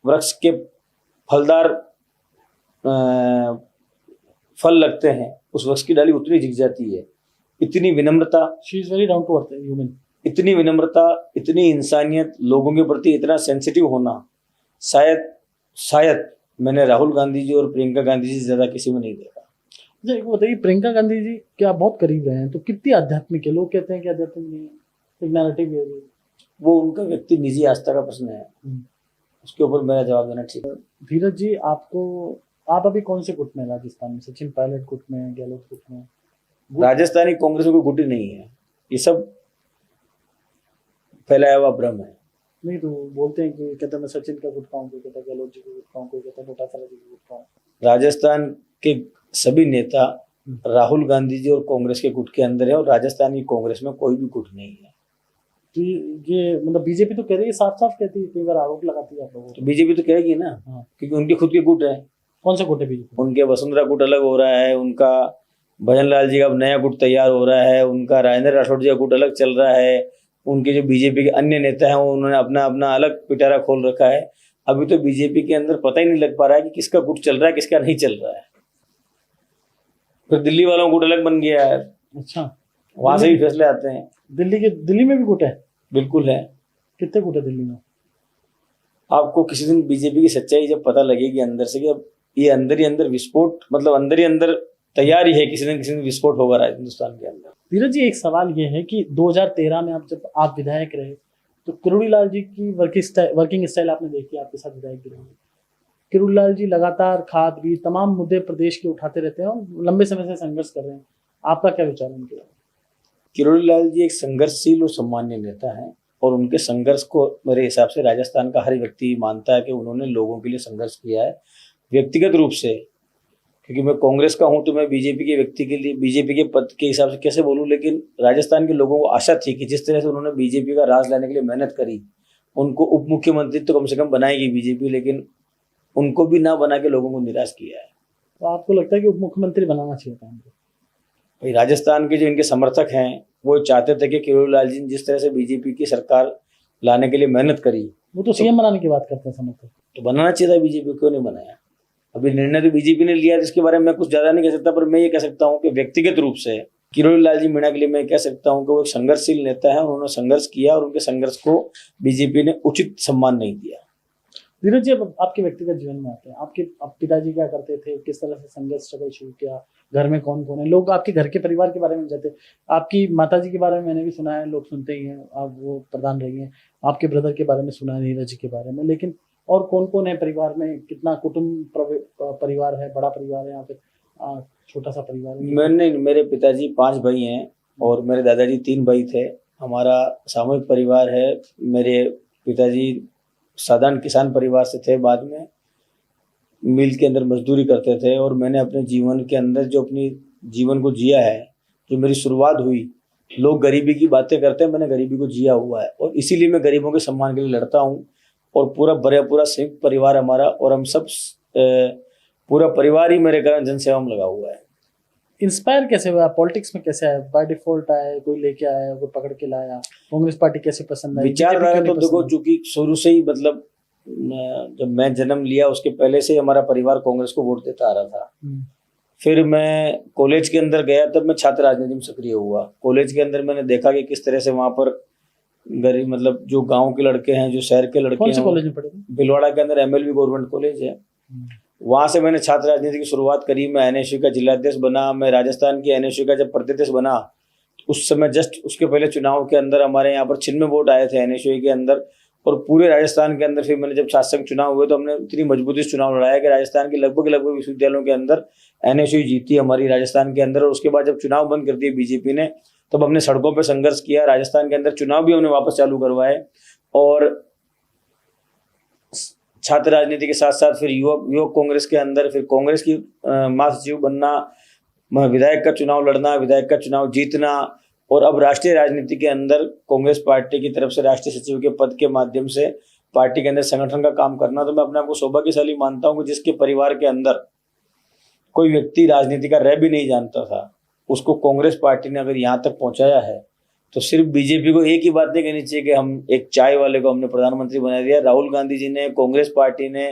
[SPEAKER 1] वृक्ष के फलदार फल लगते हैं उस वृक्ष की डाली उतनी झुक जाती है। इतनी विनम्रता,
[SPEAKER 2] she is very down to earth human,
[SPEAKER 1] इतनी विनम्रता, इतनी इंसानियत, लोगों के प्रति इतना सेंसिटिव होना शायद मैंने राहुल गांधी जी और प्रियंका गांधी जी से ज्यादा किसी में नहीं देखा।
[SPEAKER 2] एक बताइए, प्रियंका गांधी जी के आप बहुत करीब रहे हैं, तो कितनी आध्यात्मिक है? लोग कहते हैं कि आध्यात्मिक नहीं है, एक नैरेटिव है।
[SPEAKER 1] वो उनका व्यक्ति निजी आस्था का प्रश्न है, उसके ऊपर मेरा जवाब देना ठीक है।
[SPEAKER 2] धीरज जी, आप अभी कौन से गुट में राजस्थान में? सचिन पायलट गुट में, गहलोत गुट में?
[SPEAKER 1] राजस्थानी कांग्रेस में कोई गुट ही नहीं है, ये सब फैलाया हुआ भ्रम है।
[SPEAKER 2] नहीं तो बोलते हैं कि कहते हैं मैं सचिन का गुट खाऊं, कोई कहता है गहलोत जी का गुट खाऊं, कोई कहता है डोटासरा जी का गुट खाऊं।
[SPEAKER 1] राजस्थान के सभी नेता राहुल गांधी जी और कांग्रेस के गुट के अंदर है, और राजस्थान की कांग्रेस में कोई भी गुट नहीं है।
[SPEAKER 2] तो ये मतलब बीजेपी तो कह रही है, साफ साफ कहती है, कई बार आरोप लगाती है आप लोगों
[SPEAKER 1] तो बीजेपी तो कहेगी ना,
[SPEAKER 2] हाँ।
[SPEAKER 1] क्योंकि उनके खुद के गुट है।
[SPEAKER 2] कौन से गुट है बीजेपी?
[SPEAKER 1] उनके वसुंधरा गुट अलग हो रहा है, उनका भजन लाल जी का अब नया गुट तैयार हो रहा है, उनका राजेंद्र राठौड़ जी का गुट अलग चल रहा है, उनके जो बीजेपी के अन्य नेता हैं उन्होंने अपना अपना अलग पिटारा खोल रखा है। अभी तो बीजेपी के अंदर पता ही नहीं लग पा रहा है कि किसका गुट चल रहा है, किसका नहीं चल रहा है। फिर दिल्ली वालों का गुट अलग बन गया है,
[SPEAKER 2] अच्छा,
[SPEAKER 1] वहां से भी फैसले आते हैं।
[SPEAKER 2] दिल्ली में भी गुट है?
[SPEAKER 1] बिल्कुल है।
[SPEAKER 2] कितने गुट है दिल्ली में?
[SPEAKER 1] आपको किसी दिन बीजेपी की सच्चाई जब पता लगेगी अंदर से कि अब ये अंदर ही अंदर विस्फोट, मतलब अंदर ही अंदर तैयार ही है, किसी न किसी दिन विस्फोट होगा हिंदुस्तान के अंदर।
[SPEAKER 2] धीरज जी, एक सवाल ये है कि 2013 में जब आप विधायक रहे तो किरोड़ी लाल जी की वर्किंग स्टाइल आपने देखी, आपके साथ विधायक भी रहे। किरोड़ी लाल जी लगातार खाद बीज तमाम मुद्दे प्रदेश के उठाते रहते हैं और लंबे समय से संघर्ष कर रहे हैं। आपका क्या विचार है उनके बारे में?
[SPEAKER 1] किरोड़ी लाल जी एक संघर्षशील और सम्मान्य नेता हैं, और उनके संघर्ष को मेरे हिसाब से राजस्थान का हर व्यक्ति मानता है कि उन्होंने लोगों के लिए संघर्ष किया है। व्यक्तिगत रूप से, क्योंकि मैं कांग्रेस का हूं तो मैं बीजेपी के व्यक्ति के लिए बीजेपी के पद के हिसाब से कैसे बोलूं, लेकिन राजस्थान के लोगों को आशा थी कि जिस तरह से उन्होंने बीजेपी का राज लाने के लिए मेहनत करी, उनको उप मुख्यमंत्री तो कम से कम बनाएगी बीजेपी, लेकिन उनको भी ना बना के लोगों को निराश किया है।
[SPEAKER 2] तो आपको लगता है कि उप मुख्यमंत्री बनाना चाहिए था उनको?
[SPEAKER 1] भाई, राजस्थान के जो इनके समर्थक हैं वो चाहते थे कि किरोड़ी लाल जी ने जिस तरह से बीजेपी की सरकार लाने के लिए मेहनत करी,
[SPEAKER 2] वो तो सीएम बनाने की बात करते हैं समर्थक,
[SPEAKER 1] तो बनाना चाहिए था। बीजेपी क्यों नहीं बनाया? अभी निर्णय तो बीजेपी ने लिया, जिसके बारे में मैं कुछ ज्यादा नहीं कह सकता, पर मैं ये कह सकता हूँ कि व्यक्तिगत रूप से किरोड़ी लाल जी मीणा के लिए मैं कह सकता हूँ कि वो एक संघर्षशील नेता है, उन्होंने संघर्ष किया और उनके संघर्ष को बीजेपी ने उचित सम्मान नहीं दिया।
[SPEAKER 2] धीरज जी, अब आपके व्यक्तिगत जीवन में आते हैं, आपके पिताजी क्या करते थे, किस तरह से संघर्ष स्ट्रगल शुरू किया, घर में कौन कौन है, लोग आपके घर के परिवार के बारे में जानते हैं। आपकी माताजी के बारे में मैंने भी सुना है, लोग सुनते ही हैं, आप वो प्रधान रही हैं। आपके ब्रदर के बारे में सुना है, नीरज जी के बारे में, लेकिन और कौन कौन है परिवार में? कितना कुटुंब परिवार है, बड़ा परिवार है या फिर छोटा सा परिवार है?
[SPEAKER 1] मैंने मेरे पिताजी 5 भाई हैं और मेरे दादाजी 3 भाई थे। हमारा सामूहिक परिवार है। मेरे पिताजी साधारण किसान परिवार से थे, बाद में मिल के अंदर मजदूरी करते थे, और मैंने अपने जीवन के अंदर जो अपनी जीवन को जिया है, जो मेरी शुरुआत हुई, लोग गरीबी की बातें करते हैं, मैंने गरीबी को जिया हुआ है, और इसीलिए मैं गरीबों के सम्मान के लिए लड़ता हूँ। और पूरा संयुक्त परिवार हमारा, और हम सब पूरा परिवार ही मेरे कारण जनसेवा में लगा हुआ है।
[SPEAKER 2] इंस्पायर कैसे हुआ? पॉलिटिक्स में कैसे आया? बाय डिफॉल्ट आया, कोई लेके आया, कोई पकड़ के लाया? कांग्रेस पार्टी कैसे पसंद आई?
[SPEAKER 1] विचारधारा तो देखो, चूंकि शुरू से ही, मतलब जब मैं जन्म लिया उसके पहले से ही हमारा परिवार कांग्रेस को वोट देता आ रहा था। फिर मैं कॉलेज के अंदर गया, तब मैं छात्र राजनीति में सक्रिय हुआ। कॉलेज के अंदर मैंने देखा कि किस तरह से वहाँ पर गरीब, मतलब जो गांव के लड़के हैं, जो शहर के लड़के हैं।
[SPEAKER 2] कौन से कॉलेज में पढ़े?
[SPEAKER 1] भिलवाड़ा के अंदर MLB गवर्नमेंट कॉलेज है। वहां से मैंने छात्र राजनीति की शुरुआत करी। मैं NSU का जिलाध्यक्ष बना। मैं राजस्थान की NSU का जब प्रदेश बना, उस समय जस्ट उसके पहले चुनाव के अंदर हमारे यहाँ पर 96 वोट आए थे NSU के अंदर, और पूरे राजस्थान के अंदर। फिर मैंने जब शासक चुनाव हुए तो हमने इतनी मजबूती से चुनाव लड़ाया कि राजस्थान के लगभग विश्वविद्यालयों के अंदर NSU जीती हमारी राजस्थान के अंदर। और उसके बाद जब चुनाव बंद कर दिए बीजेपी ने, तब हमने सड़कों पर संघर्ष किया। राजस्थान के अंदर चुनाव भी हमने वापस चालू करवाए, और छात्र राजनीति के साथ साथ फिर युवक कांग्रेस के अंदर, फिर कांग्रेस की महासचिव बनना, विधायक का चुनाव लड़ना, विधायक का चुनाव जीतना, और अब राष्ट्रीय राजनीति के अंदर कांग्रेस पार्टी की तरफ से राष्ट्रीय सचिव के पद के माध्यम से पार्टी के अंदर संगठन का काम करना। तो मैं अपने आप को सौभाग्यशाली मानता हूं कि जिसके परिवार के अंदर कोई व्यक्ति राजनीति का रह भी नहीं जानता था, उसको कांग्रेस पार्टी ने अगर यहाँ तक पहुंचाया है, तो सिर्फ बीजेपी को एक ही बात नहीं कहनी चाहिए कि हम एक चाय वाले को हमने प्रधानमंत्री बना दिया। राहुल गांधी जी ने, कांग्रेस पार्टी ने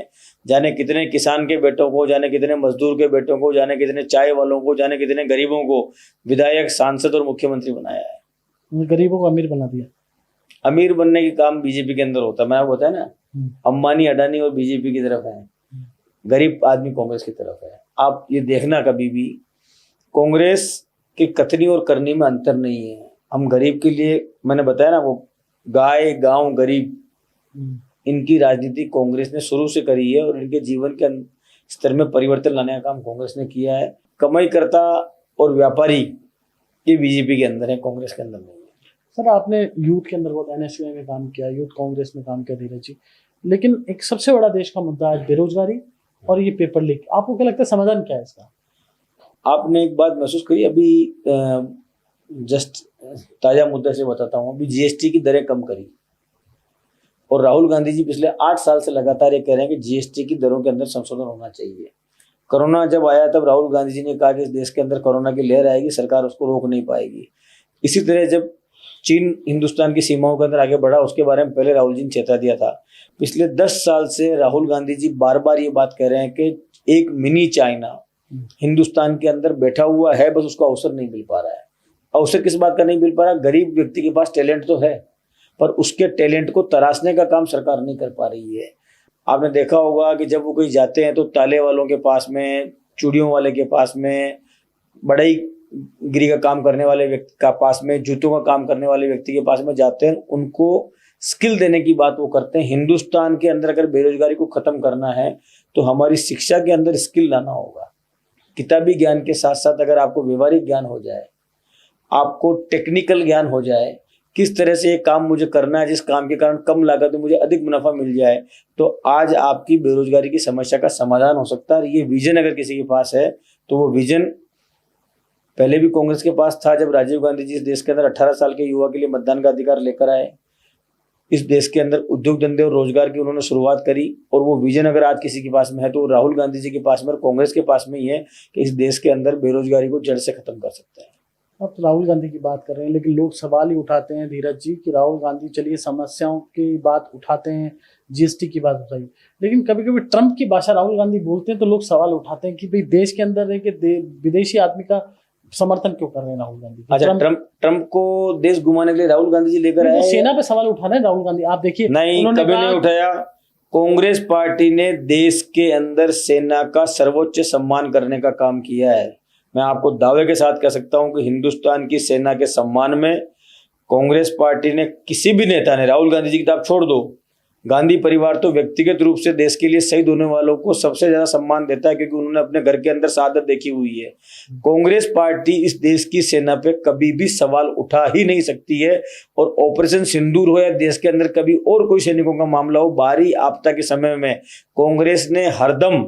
[SPEAKER 1] जाने कितने किसान के बेटों को, जाने कितने मजदूर के बेटों को, जाने कितने चाय वालों को, जाने कितने गरीबों को विधायक, सांसद और मुख्यमंत्री बनाया है।
[SPEAKER 2] गरीबों को अमीर बना दिया।
[SPEAKER 1] अमीर बनने की काम बीजेपी के अंदर होता है। मैं आपको बताया ना, अंबानी अडानी और बीजेपी की तरफ है, गरीब आदमी कांग्रेस की तरफ है। आप ये देखना, कभी भी कांग्रेस के कथनी और करनी में अंतर नहीं है। हम गरीब के लिए, मैंने बताया ना, वो गाय गांव गरीब, इनकी राजनीति कांग्रेस ने शुरू से करी है, और इनके जीवन के स्तर में परिवर्तन लाने का काम कांग्रेस ने किया है। कमाई करता और व्यापारी ये बीजेपी के अंदर है, कांग्रेस के अंदर नहीं है।
[SPEAKER 2] सर आपने यूथ के अंदर बहुत एनएसयूआई में काम किया, यूथ कांग्रेस में काम किया धीरज जी, लेकिन एक सबसे बड़ा देश का मुद्दा आज बेरोजगारी और ये पेपर लीक, आपको क्या लगता है समाधान क्या है इसका?
[SPEAKER 1] आपने एक बात महसूस करी अभी, जस्ट ताजा मुद्दे से बताता हूँ, अभी जीएसटी की दरें कम करी और राहुल गांधी जी पिछले 8 साल से लगातार ये कह रहे हैं कि जीएसटी की दरों के अंदर संशोधन होना चाहिए। कोरोना जब आया तब राहुल गांधी जी ने कहा कि इस देश के अंदर कोरोना की लहर आएगी, सरकार उसको रोक नहीं पाएगी। इसी तरह जब चीन हिंदुस्तान की सीमाओं के अंदर आगे बढ़ा, उसके बारे में पहले राहुल जी ने चेता दिया था। पिछले 10 साल से राहुल गांधी जी बार बार ये बात कह रहे हैं कि एक मिनी चाइना हिंदुस्तान के अंदर बैठा हुआ है, बस उसको अवसर नहीं मिल पा रहा है। अवसर किस बात का नहीं मिल पा रहा? गरीब व्यक्ति के पास टैलेंट तो है, पर उसके टैलेंट को तराशने का काम सरकार नहीं कर पा रही है। आपने देखा होगा कि जब वो कहीं जाते हैं तो ताले वालों के पास में, चूड़ियों वाले के पास में, बढ़ई गिरी का काम करने वाले व्यक्ति का पास में, जूतों का काम करने वाले व्यक्ति के पास में जाते हैं, उनको स्किल देने की बात वो करते हैं। हिंदुस्तान के अंदर अगर बेरोजगारी को खत्म करना है तो हमारी शिक्षा के अंदर स्किल लाना होगा। किताबी ज्ञान के साथ साथ अगर आपको व्यवहारिक ज्ञान हो जाए, आपको टेक्निकल ज्ञान हो जाए, किस तरह से ये काम मुझे करना है जिस काम के कारण कम लागत में मुझे अधिक मुनाफा मिल जाए, तो आज आपकी बेरोजगारी की समस्या का समाधान हो सकता है। ये विजन अगर किसी के पास है तो वो विजन पहले भी कांग्रेस के पास था। जब राजीव गांधी जी इस देश के अंदर 18 साल के युवा के लिए मतदान का अधिकार लेकर आए, इस देश के अंदर उद्योग धंधे और रोजगार की उन्होंने शुरुआत करी, और वो विजन अगर आज किसी के पास में है तो राहुल गांधी जी के पास में और कांग्रेस के पास में ही है कि इस देश के अंदर बेरोजगारी को जड़ से खत्म कर सकते हैं।
[SPEAKER 2] अब तो राहुल गांधी की बात कर रहे हैं, लेकिन लोग सवाल ही उठाते हैं धीरज जी कि राहुल गांधी चलिए समस्याओं की बात उठाते हैं, जीएसटी की बात उठाई, लेकिन कभी कभी ट्रंप की भाषा राहुल गांधी बोलते हैं तो लोग सवाल उठाते हैं कि भाई देश के अंदर रह के विदेशी आदमी का समर्थन क्यों कर रहे हैं राहुल गांधी?
[SPEAKER 1] अच्छा, ट्रंप को देश घुमाने के लिए राहुल गांधी जी लेकर आए,
[SPEAKER 2] सेना पे सवाल उठा रहे हैं राहुल गांधी। आप देखिए,
[SPEAKER 1] नहीं, कभी नहीं उठाया। कांग्रेस पार्टी ने देश के अंदर सेना का सर्वोच्च सम्मान करने का काम किया है। मैं आपको दावे के साथ कह सकता हूं कि हिंदुस्तान की सेना के सम्मान में कांग्रेस पार्टी ने, किसी भी नेता ने, राहुल गांधी जी की तो आप छोड़ दो, गांधी परिवार तो व्यक्तिगत रूप से देश के लिए शहीद होने वालों को सबसे ज्यादा सम्मान देता है, क्योंकि उन्होंने अपने घर के अंदर शहादत देखी हुई है। कांग्रेस पार्टी इस देश की सेना पे कभी भी सवाल उठा ही नहीं सकती है, और ऑपरेशन सिंदूर हो या देश के अंदर कभी और कोई सैनिकों का मामला हो, बाहरी आपदा के समय में कांग्रेस ने हरदम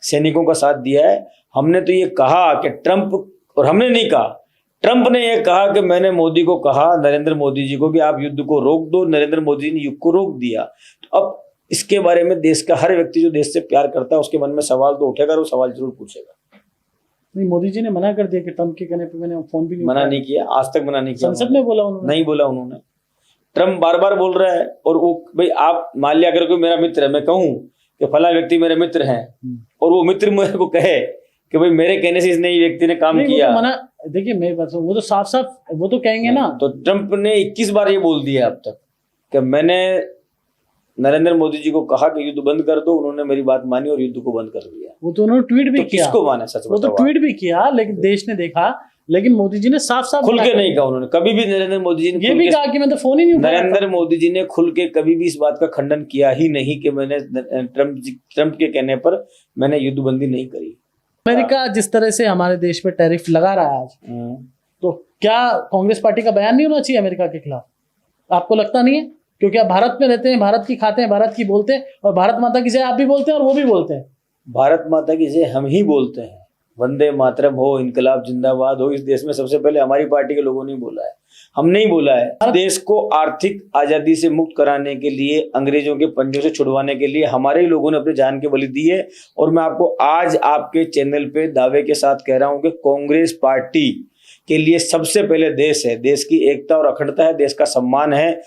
[SPEAKER 1] सैनिकों का साथ दिया है। हमने तो ये कहा कि ट्रंप, और हमने नहीं कहा, ट्रंप ने यह कहा कि मैंने मोदी को कहा, नरेंद्र मोदी जी को, कि आप युद्ध को रोक दो। नरेंद्र मोदी ने युद्ध को रोक दिया। तो अब इसके बारे में देश का हर व्यक्ति जो देश से प्यार करता है उसके मन में सवाल तो उठेगा, और वो सवाल जरूर पूछेगा।
[SPEAKER 2] नहीं, मोदी जी ने मना कर दिया कि ट्रंप के कहने पे मैंने फोन भी नहीं
[SPEAKER 1] मना नहीं किया, आज तक मना नहीं किया।
[SPEAKER 2] संसद में बोला उन्होंने? नहीं
[SPEAKER 1] बोला उन्होंने। ट्रंप बार बार बोल रहा है, और वो भाई आप मान लिया अगर कोई मेरा मित्र है, मैं कहूँ कि फला व्यक्ति मेरे मित्र हैं, और वो मित्र मेरे को कहे कि भाई मेरे कहने से इस नई व्यक्ति ने काम किया,
[SPEAKER 2] वो तो मना, देखिए मैं बता, वो तो साफ साफ वो तो कहेंगे ना।
[SPEAKER 1] तो ट्रंप ने 21 बार ये बोल दिया अब तक कि मैंने नरेंद्र मोदी जी को कहा कि युद्ध बंद कर दो, उन्होंने मेरी बात मानी और युद्ध को बंद कर दिया।
[SPEAKER 2] वो तो उन्होंने ट्वीट भी किया,
[SPEAKER 1] किसको माना? सच
[SPEAKER 2] वो तो ट्वीट भी किया, लेकिन देश ने देखा, लेकिन मोदी जी ने साफ साफ
[SPEAKER 1] खुल के नहीं कहा। उन्होंने कभी भी, नरेंद्र मोदी जी ने
[SPEAKER 2] ये भी कहा कि मैं तो फोन ही नहीं उठाया।
[SPEAKER 1] नरेंद्र मोदी जी ने खुल के कभी भी इस बात का खंडन किया ही नहीं कि मैंने ट्रंप के कहने पर मैंने युद्धबंदी नहीं करी।
[SPEAKER 2] अमेरिका जिस तरह से हमारे देश पे टैरिफ लगा रहा है आज, तो क्या कांग्रेस पार्टी का बयान नहीं होना चाहिए अमेरिका के खिलाफ? आपको लगता नहीं है? क्योंकि आप भारत में रहते हैं, भारत की खाते हैं, भारत की बोलते हैं, और भारत माता की जय आप भी बोलते हैं और वो भी बोलते हैं।
[SPEAKER 1] भारत माता की जय हम ही बोलते हैं। वंदे मातरम हो, इनकलाब जिंदाबाद हो, इस देश में सबसे पहले हमारी पार्टी के लोगों ने बोला है, हमने ही बोला है। देश को आर्थिक आजादी से मुक्त कराने के लिए, अंग्रेजों के पंजों से छुड़वाने के लिए हमारे ही लोगों ने अपने जान के बलि दी है। और मैं आपको आज आपके चैनल पे दावे के साथ कह रहा हूं कि कांग्रेस पार्टी के लिए सबसे पहले देश है, देश की एकता और अखंडता है, देश का सम्मान है।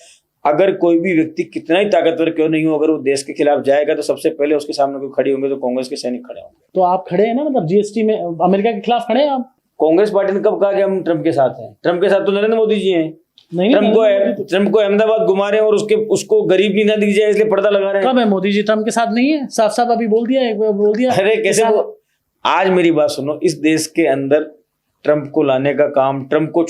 [SPEAKER 1] अगर कोई भी व्यक्ति कितना ही ताकतवर क्यों नहीं हो, अगर वो देश के खिलाफ जाएगा तो सबसे पहले उसके सामने कोई खड़े होंगे तो कांग्रेस के सैनिक खड़े होंगे।
[SPEAKER 2] तो आप खड़े हैं ना, मतलब जीएसटी में अमेरिका के खिलाफ खड़े हैं आप?
[SPEAKER 1] कांग्रेस पार्टी ने कब कहा कि हम ट्रंप के साथ हैं? ट्रंप के साथ तो नरेंद्र मोदी जी हैं। ट्रंप को अहमदाबाद घुमा रहे हैं और उसको गरीब नहीं ना दी जाए इसलिए पर्दा लगा रहे हैं।
[SPEAKER 2] कब है मोदी जी ट्रंप के साथ नहीं है? साफ साफ अभी बोल दिया।
[SPEAKER 1] अरे कैसे आज मेरी बात सुनो, इस देश के अंदर ट्रंप को लाने का काम, ट्रंप को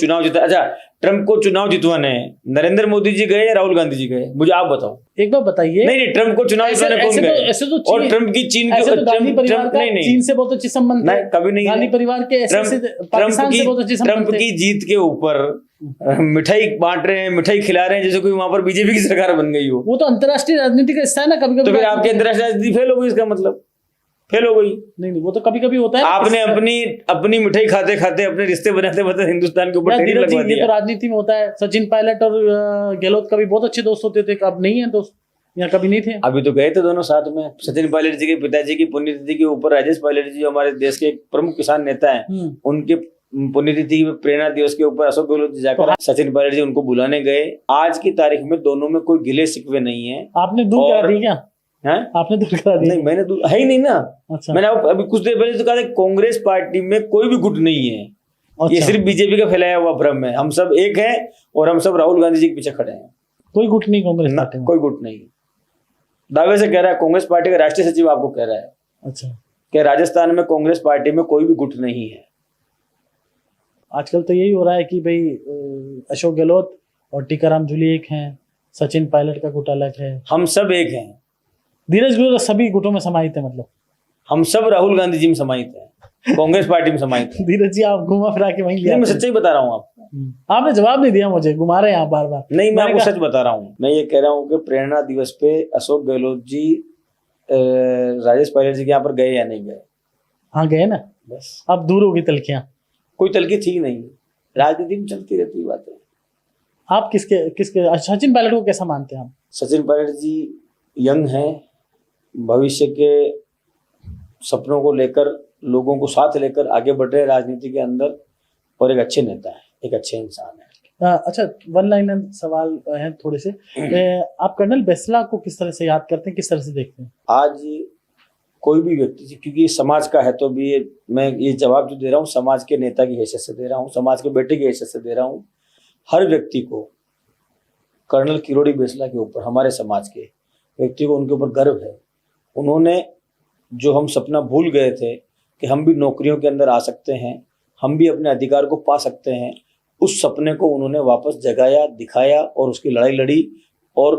[SPEAKER 1] चुनाव जितवाने नरेंद्र मोदी जी गए या राहुल गांधी जी गए? मुझे आप बताओ,
[SPEAKER 2] एक बार बताइए।
[SPEAKER 1] नहीं, ट्रंप को चुनाव जितवाने कौन गए? और ट्रंप की चीन के
[SPEAKER 2] चीन से बहुत अच्छे संबंध
[SPEAKER 1] कभी नहीं।
[SPEAKER 2] गांधी परिवार के
[SPEAKER 1] ट्रंप की जीत के ऊपर मिठाई बांट रहे हैं, मिठाई खिला रहे हैं, जैसे कोई वहां पर बीजेपी की सरकार बन गई हो।
[SPEAKER 2] वो तो अंतर्राष्ट्रीय राजनीति का हिस्सा है ना, कभी
[SPEAKER 1] तो
[SPEAKER 2] कभी
[SPEAKER 1] फिर आपकी अंतर्राष्ट्रीय राजनीति फेल हो गई, इसका मतलब फेल हो गई।
[SPEAKER 2] नहीं, वो तो कभी कभी होता है।
[SPEAKER 1] आपने अपनी मिठाई खाते खाते अपने रिश्ते बनाते बनाते हिंदुस्तान के ऊपर
[SPEAKER 2] धीरज जी,
[SPEAKER 1] लगवा
[SPEAKER 2] ये
[SPEAKER 1] दिया।
[SPEAKER 2] तो राजनीति में होता है। सचिन पायलट और गहलोत कभी बहुत अच्छे दोस्त होते थे, अब नहीं है दोस्त, या कभी नहीं थे।
[SPEAKER 1] अभी तो गए थे दोनों साथ में। सचिन पायलट जी के पिताजी की पुण्यतिथि के ऊपर राजेश पायलट जी जो हमारे देश के एक प्रमुख किसान नेता हैं, उनके पुण्यतिथि प्रेरणा दिवस के ऊपर अशोक गहलोत जी जाकर सचिन पायलट जी उनको बुलाने गए। आज की तारीख में दोनों में कोई गिले शिकवे नहीं है।
[SPEAKER 2] आपने दूर करा दी क्या?
[SPEAKER 1] है?
[SPEAKER 2] आपने दूर करा दी?
[SPEAKER 1] नहीं, मैंने है ही नहीं ना।
[SPEAKER 2] अच्छा।
[SPEAKER 1] मैंने अभी कुछ देर पहले तो कहा था कांग्रेस पार्टी में कोई भी गुट नहीं है।
[SPEAKER 2] अच्छा।
[SPEAKER 1] ये सिर्फ बीजेपी का फैलाया हुआ भ्रम है। हम सब एक हैं और हम सब राहुल गांधी जी के पीछे खड़े हैं।
[SPEAKER 2] कोई गुट नहीं कांग्रेस पार्टी में?
[SPEAKER 1] कोई गुट नहीं। दावे से कह रहा है कांग्रेस पार्टी का राष्ट्रीय सचिव आपको कह रहा है।
[SPEAKER 2] अच्छा।
[SPEAKER 1] कि राजस्थान में कांग्रेस पार्टी में कोई भी गुट नहीं है।
[SPEAKER 2] आजकल तो यही हो रहा है कि भाई अशोक गहलोत और टीकाराम जूली एक हैं, सचिन पायलट का गुट अलग है।
[SPEAKER 1] हम सब एक हैं।
[SPEAKER 2] धीरज गुरु सभी गुटों में समाहित है, मतलब
[SPEAKER 1] हम सब राहुल गांधी जी में समाहित हैं, कांग्रेस पार्टी में समाहित हैं।
[SPEAKER 2] धीरज जी, आप घुमा फिरा के वहीं
[SPEAKER 1] मैं सच्चाई बता रहा हूँ आपको।
[SPEAKER 2] आपने जवाब नहीं दिया मुझे, घुमा रहे हैं आप बार बार।
[SPEAKER 1] नहीं, मैं आपको सच बता रहा हूँ। मैं ये कह रहा हूँ कि प्रेरणा दिवस पे अशोक गहलोत जी राजेश पायलट जी के यहाँ पर गए या नहीं गए?
[SPEAKER 2] हाँ, गए ना।
[SPEAKER 1] बस
[SPEAKER 2] अब दूर होगी तलखियां।
[SPEAKER 1] कोई तलखी थी नहीं। राजनीति में चलती रहती बातें।
[SPEAKER 2] आप किसके सचिन पायलट को कैसा मानते हैं आप?
[SPEAKER 1] सचिन पायलट जी यंग हैं, भविष्य के सपनों को लेकर लोगों को साथ लेकर आगे बढ़ रहे राजनीति के अंदर, और एक अच्छे नेता है, एक अच्छे इंसान है।
[SPEAKER 2] अच्छा, वन लाइन सवाल है थोड़े से। आप कर्नल बेसला को किस तरह से याद करते हैं, किस तरह से देखते हैं?
[SPEAKER 1] आज कोई भी व्यक्ति, क्योंकि ये समाज का है, तो भी मैं ये जवाब जो दे रहा हूँ समाज के नेता की हैसियत से दे रहा हूँ, समाज के बेटे की हैसियत से दे रहा हूँ। हर व्यक्ति को कर्नल किरोड़ी बेसला के ऊपर, हमारे समाज के व्यक्ति को उनके ऊपर गर्व है। उन्होंने जो हम सपना भूल गए थे कि हम भी नौकरियों के अंदर आ सकते हैं, हम भी अपने अधिकार को पा सकते हैं, उस सपने को उन्होंने वापस जगाया, दिखाया और उसकी लड़ाई लड़ी और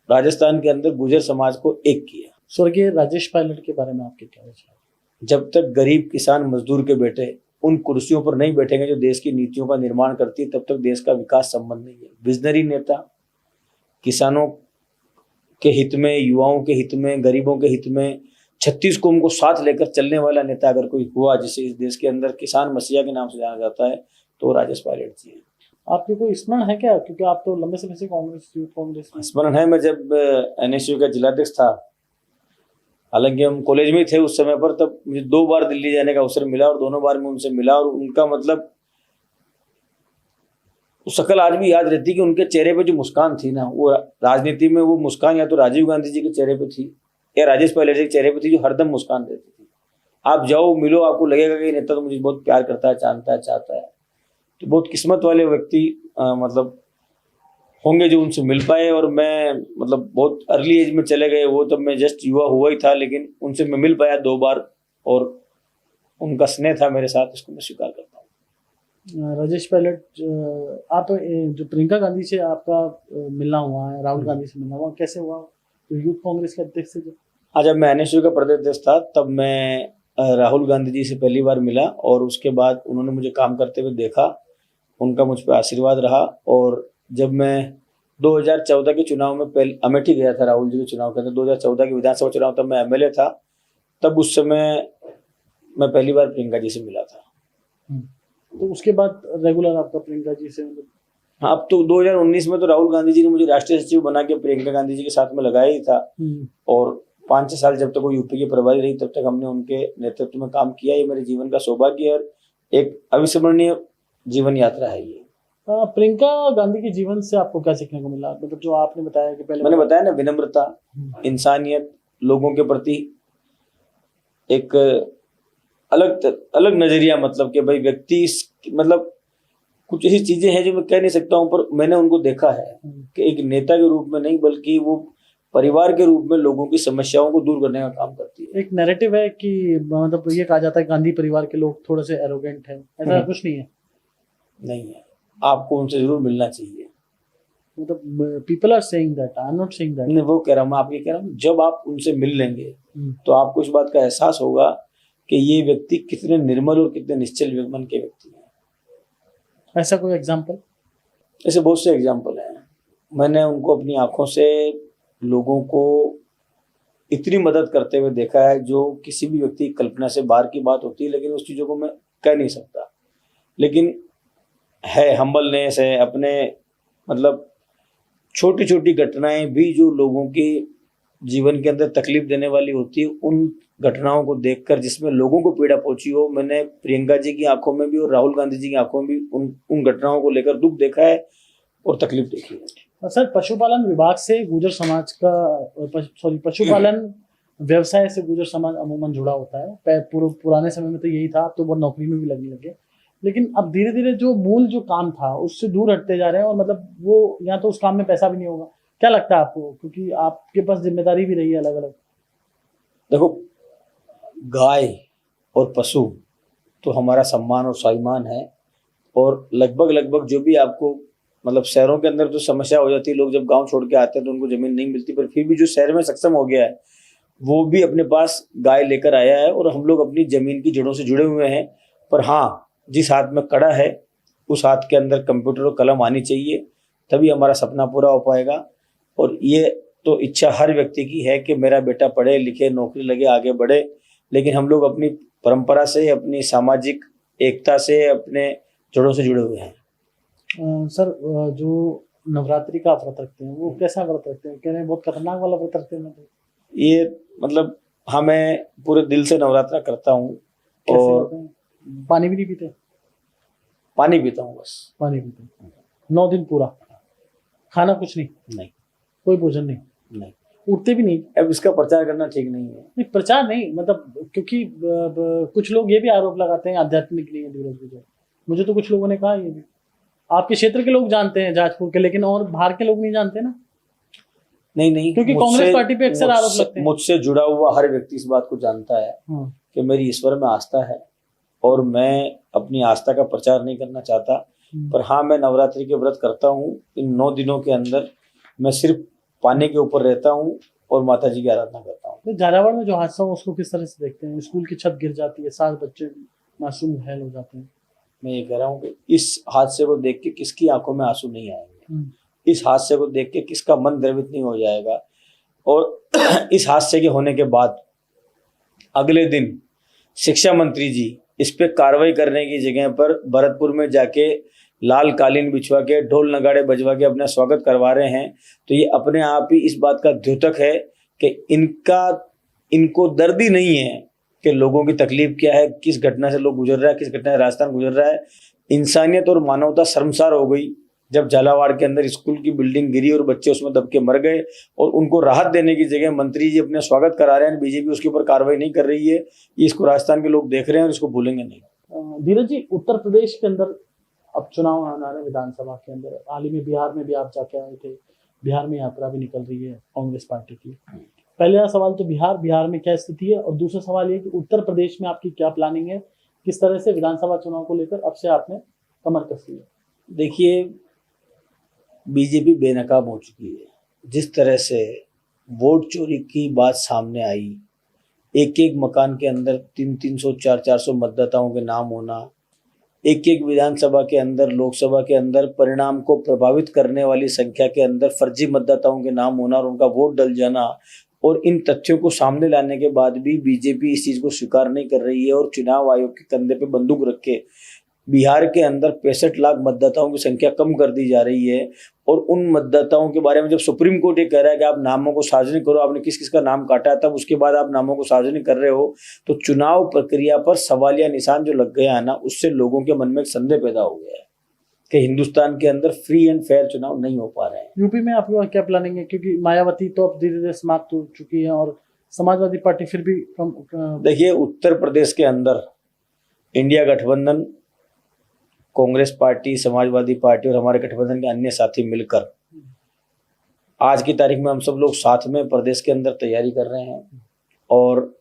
[SPEAKER 1] राजस्थान के अंदर गुर्जर समाज को एक किया।
[SPEAKER 2] स्वर्गीय राजेश पायलट के बारे में आपके क्या विचार?
[SPEAKER 1] जब तक गरीब किसान मजदूर के बेटे उन कुर्सियों पर नहीं बैठेंगे जो देश की नीतियों का निर्माण करती है, तब तक देश का विकास संभव नहीं है। विजनरी नेता, किसानों के हित में, युवाओं के हित में, गरीबों के हित में, 36 कौम को साथ लेकर चलने वाला नेता अगर कोई हुआ, जिसे इस देश के अंदर किसान मसीहा के नाम से जाना जाता है, तो राजेश पायलट जी है।
[SPEAKER 2] आपके कोई स्मरण है क्या? क्योंकि आप तो लंबे समय से कांग्रेस, यूथ कांग्रेस में।
[SPEAKER 1] स्मरण है, मैं जब NSU का जिलाध्यक्ष था, हालांकि हम कॉलेज में थे उस समय पर, तब मुझे 2 बार दिल्ली जाने का अवसर मिला और दोनों बार मैं उनसे मिला, और उनका मतलब शक्ल आज भी याद रहती कि उनके चेहरे पे जो मुस्कान थी ना, वो राजनीति में वो मुस्कान या तो राजीव गांधी जी के चेहरे पे थी या राजेश पायलट जी के चेहरे पे थी, जो हरदम मुस्कान रहती थी। आप जाओ, मिलो, आपको लगेगा कि नेता तो मुझे बहुत प्यार करता है, जानता है, चाहता है। तो बहुत किस्मत वाले व्यक्ति मतलब होंगे जो उनसे मिल पाए, और मैं मतलब बहुत अर्ली एज में चले गए वो, तब मैं जस्ट युवा हुआ ही था, लेकिन उनसे मैं मिल पाया 2 बार और उनका स्नेह था मेरे साथ, इसको मैं स्वीकार करता हूँ।
[SPEAKER 2] राजेश पायलट, आप जो प्रियंका गांधी से आपका मिलना हुआ है, राहुल गांधी से मिलना हुआ, कैसे हुआ? तो यूथ कांग्रेस के अध्यक्ष से
[SPEAKER 1] जब मैं NSU का प्रदेश अध्यक्ष था, तब मैं राहुल गांधी जी से पहली बार मिला, और उसके बाद उन्होंने मुझे काम करते हुए देखा, उनका मुझ पर आशीर्वाद रहा। और जब मैं 2014 के चुनाव में पहले अमेठी गया था, राहुल जी के चुनाव के अंदर 2014 के विधानसभा चुनाव, तब मैं MLA था, तब उस समय मैं पहली बार प्रियंका जी से मिला था।
[SPEAKER 2] तो उसके बाद रेगुलर आपका प्रियंका जी से?
[SPEAKER 1] हाँ, अब तो 2019 में तो राहुल गांधी जी ने मुझे राष्ट्रीय सचिव बना के प्रियंका गांधी जी के साथ में लगाया ही था, और 5-6 साल जब तक वो यूपी की प्रभारी रही, तब तक हमने उनके नेतृत्व में काम किया। ये मेरे जीवन का सौभाग्य और एक अविस्मरणीय जीवन यात्रा है ये।
[SPEAKER 2] प्रियंका गांधी के जीवन से आपको क्या सीखने को मिला? मतलब जो आपने बताया कि पहले
[SPEAKER 1] मैंने बताया ना, विनम्रता, इंसानियत, लोगों के प्रति एक अलग नजरिया, मतलब कि भाई व्यक्ति, मतलब कुछ ऐसी चीजें हैं जो मैं कह नहीं सकता हूँ, पर मैंने उनको देखा है कि एक नेता के रूप में नहीं, बल्कि वो परिवार के रूप में लोगों की समस्याओं को दूर करने का काम करती है।
[SPEAKER 2] एक नैरेटिव है कि मतलब ये कहा जाता है गांधी परिवार के लोग थोड़े से एरोगेंट हैं, ऐसा कुछ नहीं है? नहीं है,
[SPEAKER 1] आपको उनसे जरूर मिलना चाहिए।
[SPEAKER 2] मतलब people are saying that, I am not saying that.
[SPEAKER 1] नहीं, वो कह रहा हूँ, मैं आपके कह रहा हूँ, जब आप उनसे मिल लेंगे तो आपको इस बात का एहसास होगा कि ये व्यक्ति कितने निर्मल और कितने निश्चल मन के व्यक्ति हैं।
[SPEAKER 2] ऐसा कोई एग्जाम्पल?
[SPEAKER 1] ऐसे बहुत से एग्जाम्पल हैं। मैंने उनको अपनी आंखों से लोगों को इतनी मदद करते हुए देखा है जो किसी भी व्यक्ति की कल्पना से बाहर की बात होती है, लेकिन उस चीज़ों को मैं कह नहीं सकता। लेकिन है हम्बलनेस है, अपने मतलब छोटी छोटी घटनाएं भी जो लोगों के जीवन के अंदर तकलीफ देने वाली होती है, उन घटनाओं को देखकर जिसमें लोगों को पीड़ा पहुंची हो, मैंने प्रियंका जी की आंखों में भी और राहुल गांधी जी की आंखों में भी उन घटनाओं को लेकर दुख देखा है और तकलीफ देखी है।
[SPEAKER 2] सर, पशुपालन विभाग से गुर्जर समाज का पशुपालन व्यवसाय से गुर्जर समाज अमूमन जुड़ा होता है। पुराने समय में तो यही था, अब तो बहुत नौकरी में भी लगने लगे, लेकिन अब धीरे धीरे जो मूल जो काम था उससे दूर हटते जा रहे हैं और मतलब वो यहाँ तो उस काम में पैसा भी नहीं होगा। क्या लगता है आपको, क्योंकि आपके पास जिम्मेदारी भी रही है अलग अलग?
[SPEAKER 1] देखो, गाय और पशु तो हमारा सम्मान और स्वाभिमान है, और लगभग जो भी आपको मतलब शहरों के अंदर तो समस्या हो जाती है, लोग जब गांव छोड़ के आते हैं तो उनको जमीन नहीं मिलती, पर फिर भी जो शहर में सक्षम हो गया है वो भी अपने पास गाय लेकर आया है और हम लोग अपनी जमीन की जड़ों से जुड़े हुए हैं। पर हाँ, जिस हाथ में कड़ा है उस हाथ के अंदर कंप्यूटर और कलम आनी चाहिए, तभी हमारा सपना पूरा हो पाएगा। और ये तो इच्छा हर व्यक्ति की है कि मेरा बेटा पढ़े लिखे, नौकरी लगे, आगे बढ़े, लेकिन हम लोग अपनी परंपरा से, अपनी सामाजिक एकता से, अपने जड़ों से जुड़े हुए हैं।
[SPEAKER 2] सर, जो नवरात्रि का व्रत रखते हैं वो कैसा व्रत रखते हैं? कह रहे हैं बहुत खतरनाक वाला व्रत रखते हैं।
[SPEAKER 1] ये मतलब हाँ, मैं पूरे दिल से नवरात्रा करता हूँ। और
[SPEAKER 2] पानी भी नहीं पीते?
[SPEAKER 1] पानी पीता हूँ, बस
[SPEAKER 2] पानी पीते 9 दिन पूरा? खाना कुछ नहीं?
[SPEAKER 1] नहीं,
[SPEAKER 2] कोई भोजन नहीं?
[SPEAKER 1] नहीं,
[SPEAKER 2] उठते भी नहीं?
[SPEAKER 1] अब इसका प्रचार करना ठीक नहीं है।
[SPEAKER 2] नहीं, प्रचार नहीं, मतलब क्योंकि कुछ लोग ये भी आरोप लगाते हैं आध्यात्मिक नहीं है धीरज विजय। मुझे तो कुछ लोगों ने कहा ये भी। आपके क्षेत्र के लोग जानते हैं, जाजपुर के, लेकिन और बाहर के लोग नहीं जानते ना।
[SPEAKER 1] नहीं,
[SPEAKER 2] क्योंकि कांग्रेस पार्टी पे अक्सर आरोप लगते हैं।
[SPEAKER 1] मुझसे जुड़ा हुआ हर व्यक्ति इस बात को जानता है कि मेरी ईश्वर में आस्था है और मैं अपनी आस्था का प्रचार नहीं करना चाहता। पर हाँ, मैं नवरात्रि के व्रत करता हूँ। इन 9 दिनों के अंदर मैं सिर्फ पानी के ऊपर रहता हूँ और माता जी की आराधना करता हूँ।
[SPEAKER 2] तो झालावाड़ में जो हादसा हो उसको किस तरह से देखते हैं? स्कूल की छत गिर जाती है, 7 बच्चे मासूम घायल हो जाते हैं।
[SPEAKER 1] मैं ये कह रहा हूँ कि इस हादसे को देख के किसकी आंखों में आंसू नहीं आएंगे, इस हादसे को देख के किसका मन द्रवित नहीं हो जाएगा। और इस हादसे के होने के बाद अगले दिन शिक्षा मंत्री जी इस पे कार्रवाई करने की जगह पर भरतपुर में जाके लाल कालीन बिछवा के, ढोल नगाड़े बजवा के अपना स्वागत करवा रहे हैं। तो ये अपने आप ही इस बात का द्योतक है कि इनको दर्द ही नहीं है कि लोगों की तकलीफ क्या है, किस घटना से लोग गुजर रहा है, किस घटना से राजस्थान गुजर रहा है। इंसानियत और मानवता शर्मसार हो गई जब झालावाड़ के अंदर स्कूल की बिल्डिंग गिरी और बच्चे उसमें दब के मर गए, और उनको राहत देने की जगह मंत्री जी अपने स्वागत करा रहे हैं, बीजेपी उसके ऊपर कार्रवाई नहीं कर रही है। इसको राजस्थान के लोग देख रहे हैं और इसको भूलेंगे नहीं।
[SPEAKER 2] धीरज जी, उत्तर प्रदेश के अंदर अब चुनाव आना है, विधानसभा के अंदर। हाल ही में बिहार में भी आप जाके आए थे, बिहार में यात्रा भी निकल रही है कांग्रेस पार्टी की। पहला सवाल तो बिहार में क्या स्थिति है, और दूसरा सवाल ये कि उत्तर प्रदेश में आपकी क्या प्लानिंग है, किस तरह से विधानसभा चुनाव को लेकर अब से आपने कमर कस ली है? देखिए,
[SPEAKER 1] बीजेपी बेनकाब हो चुकी है। जिस तरह से वोट चोरी की बात सामने आई, एक एक मकान के अंदर 300 400 मतदाताओं के नाम होना, एक एक विधानसभा के अंदर, लोकसभा के अंदर परिणाम को प्रभावित करने वाली संख्या के अंदर फर्जी मतदाताओं के नाम होना और उनका वोट डल जाना, और इन तथ्यों को सामने लाने के बाद भी बीजेपी इस चीज़ को स्वीकार नहीं कर रही है और चुनाव आयोग के कंधे पे बंदूक रख के बिहार के अंदर 65 लाख मतदाताओं की संख्या कम कर दी जा रही है। और उन मतदाताओं के बारे में जब सुप्रीम कोर्ट ये कह रहा है कि आप नामों को सार्वजनिक करो, आपने किस किस का नाम काटा है, तब उसके बाद आप नामों को सार्वजनिक कर रहे हो, तो चुनाव प्रक्रिया पर सवालिया निशान जो लग गया है ना, उससे लोगों के मन में एक संदेह पैदा हो गया है कि हिंदुस्तान के अंदर फ्री एंड फेयर चुनाव नहीं हो पा रहे हैं।
[SPEAKER 2] यूपी में आपकी क्या प्लानिंग है? क्योंकि मायावती तो अब धीरे धीरे समाप्त हो चुकी है और समाजवादी पार्टी फिर भी
[SPEAKER 1] देखिए, उत्तर प्रदेश के अंदर इंडिया गठबंधन, कांग्रेस पार्टी, समाजवादी पार्टी और हमारे गठबंधन के अन्य साथी मिलकर आज की तारीख में हम सब लोग साथ में प्रदेश के अंदर तैयारी कर रहे हैं। और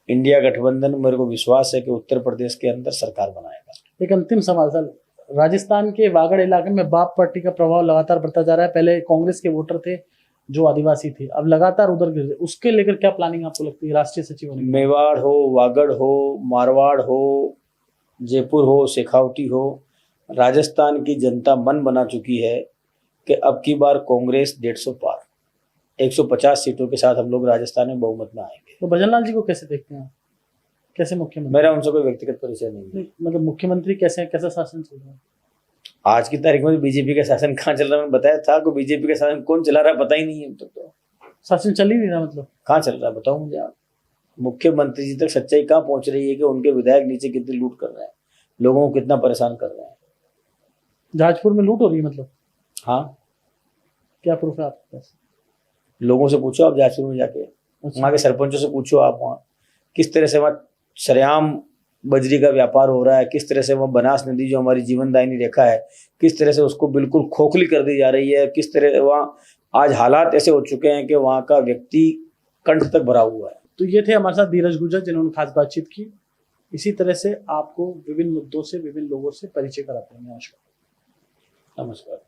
[SPEAKER 1] इंडिया गठबंधन, मेरे को विश्वास है कि उत्तर प्रदेश के अंदर सरकार बनाएगा।
[SPEAKER 2] एक अंतिम सवाल सर, राजस्थान के वागड़ इलाके में बाप पार्टी का प्रभाव लगातार बढ़ता जा रहा है। पहले कांग्रेस के वोटर थे जो आदिवासी थे, अब लगातार उधर गिर रहे। उसके लेकर क्या प्लानिंग आपको लगती है राष्ट्रीय सचिव होने की?
[SPEAKER 1] मेवाड़ हो, वागड़ हो, मारवाड़ हो, जयपुर हो, शेखावटी हो, राजस्थान की जनता मन बना चुकी है कि अब की बार कांग्रेस 150 पार, 150 सीटों के साथ हम लोग राजस्थान में बहुमत में आएंगे।
[SPEAKER 2] तो भजन लाल जी को कैसे देखते हैं, कैसे मुख्यमंत्री?
[SPEAKER 1] मेरा उनसे कोई व्यक्तिगत परिचय नहीं है।
[SPEAKER 2] मतलब मुख्यमंत्री कैसे, कैसा शासन चल रहा है
[SPEAKER 1] आज की तारीख में बीजेपी का शासन कहाँ चल रहा है? मैंने बताया था कि बीजेपी का शासन कौन चला रहा है पता ही नहीं है अब तक। तो
[SPEAKER 2] शासन चल ही नहीं रहा, मतलब
[SPEAKER 1] कहाँ चल रहा है बताओ मुझे आप। मुख्यमंत्री जी तक सच्चाई कहाँ पहुंच रही है कि उनके विधायक नीचे कितनी लूट कर रहे हैं, लोगों को कितना परेशान कर रहे हैं।
[SPEAKER 2] जहाजपुर में लूट हो रही है मतलब?
[SPEAKER 1] हाँ,
[SPEAKER 2] क्या प्रूफ है आपके पास?
[SPEAKER 1] लोगों से पूछो आप, जहाजपुर में जाके वहाँ के सरपंचों से पूछो आप, वहाँ किस तरह से वहाँ सरेआम बजरी का व्यापार हो रहा है, किस तरह से वहाँ बनास नदी जो हमारी जीवनदायिनी रेखा है, किस तरह से उसको बिल्कुल खोखली कर दी जा रही है, किस तरह वहाँ आज हालात ऐसे हो चुके हैं कि वहाँ का व्यक्ति कंठ तक भरा हुआ है।
[SPEAKER 2] तो ये थे हमारे साथ धीरज गुर्जर, जिन्होंने खास बातचीत की। इसी तरह से आपको विभिन्न मुद्दों से, विभिन्न लोगों से परिचय कराते हैं। नमस्कार।
[SPEAKER 1] नमस्कार।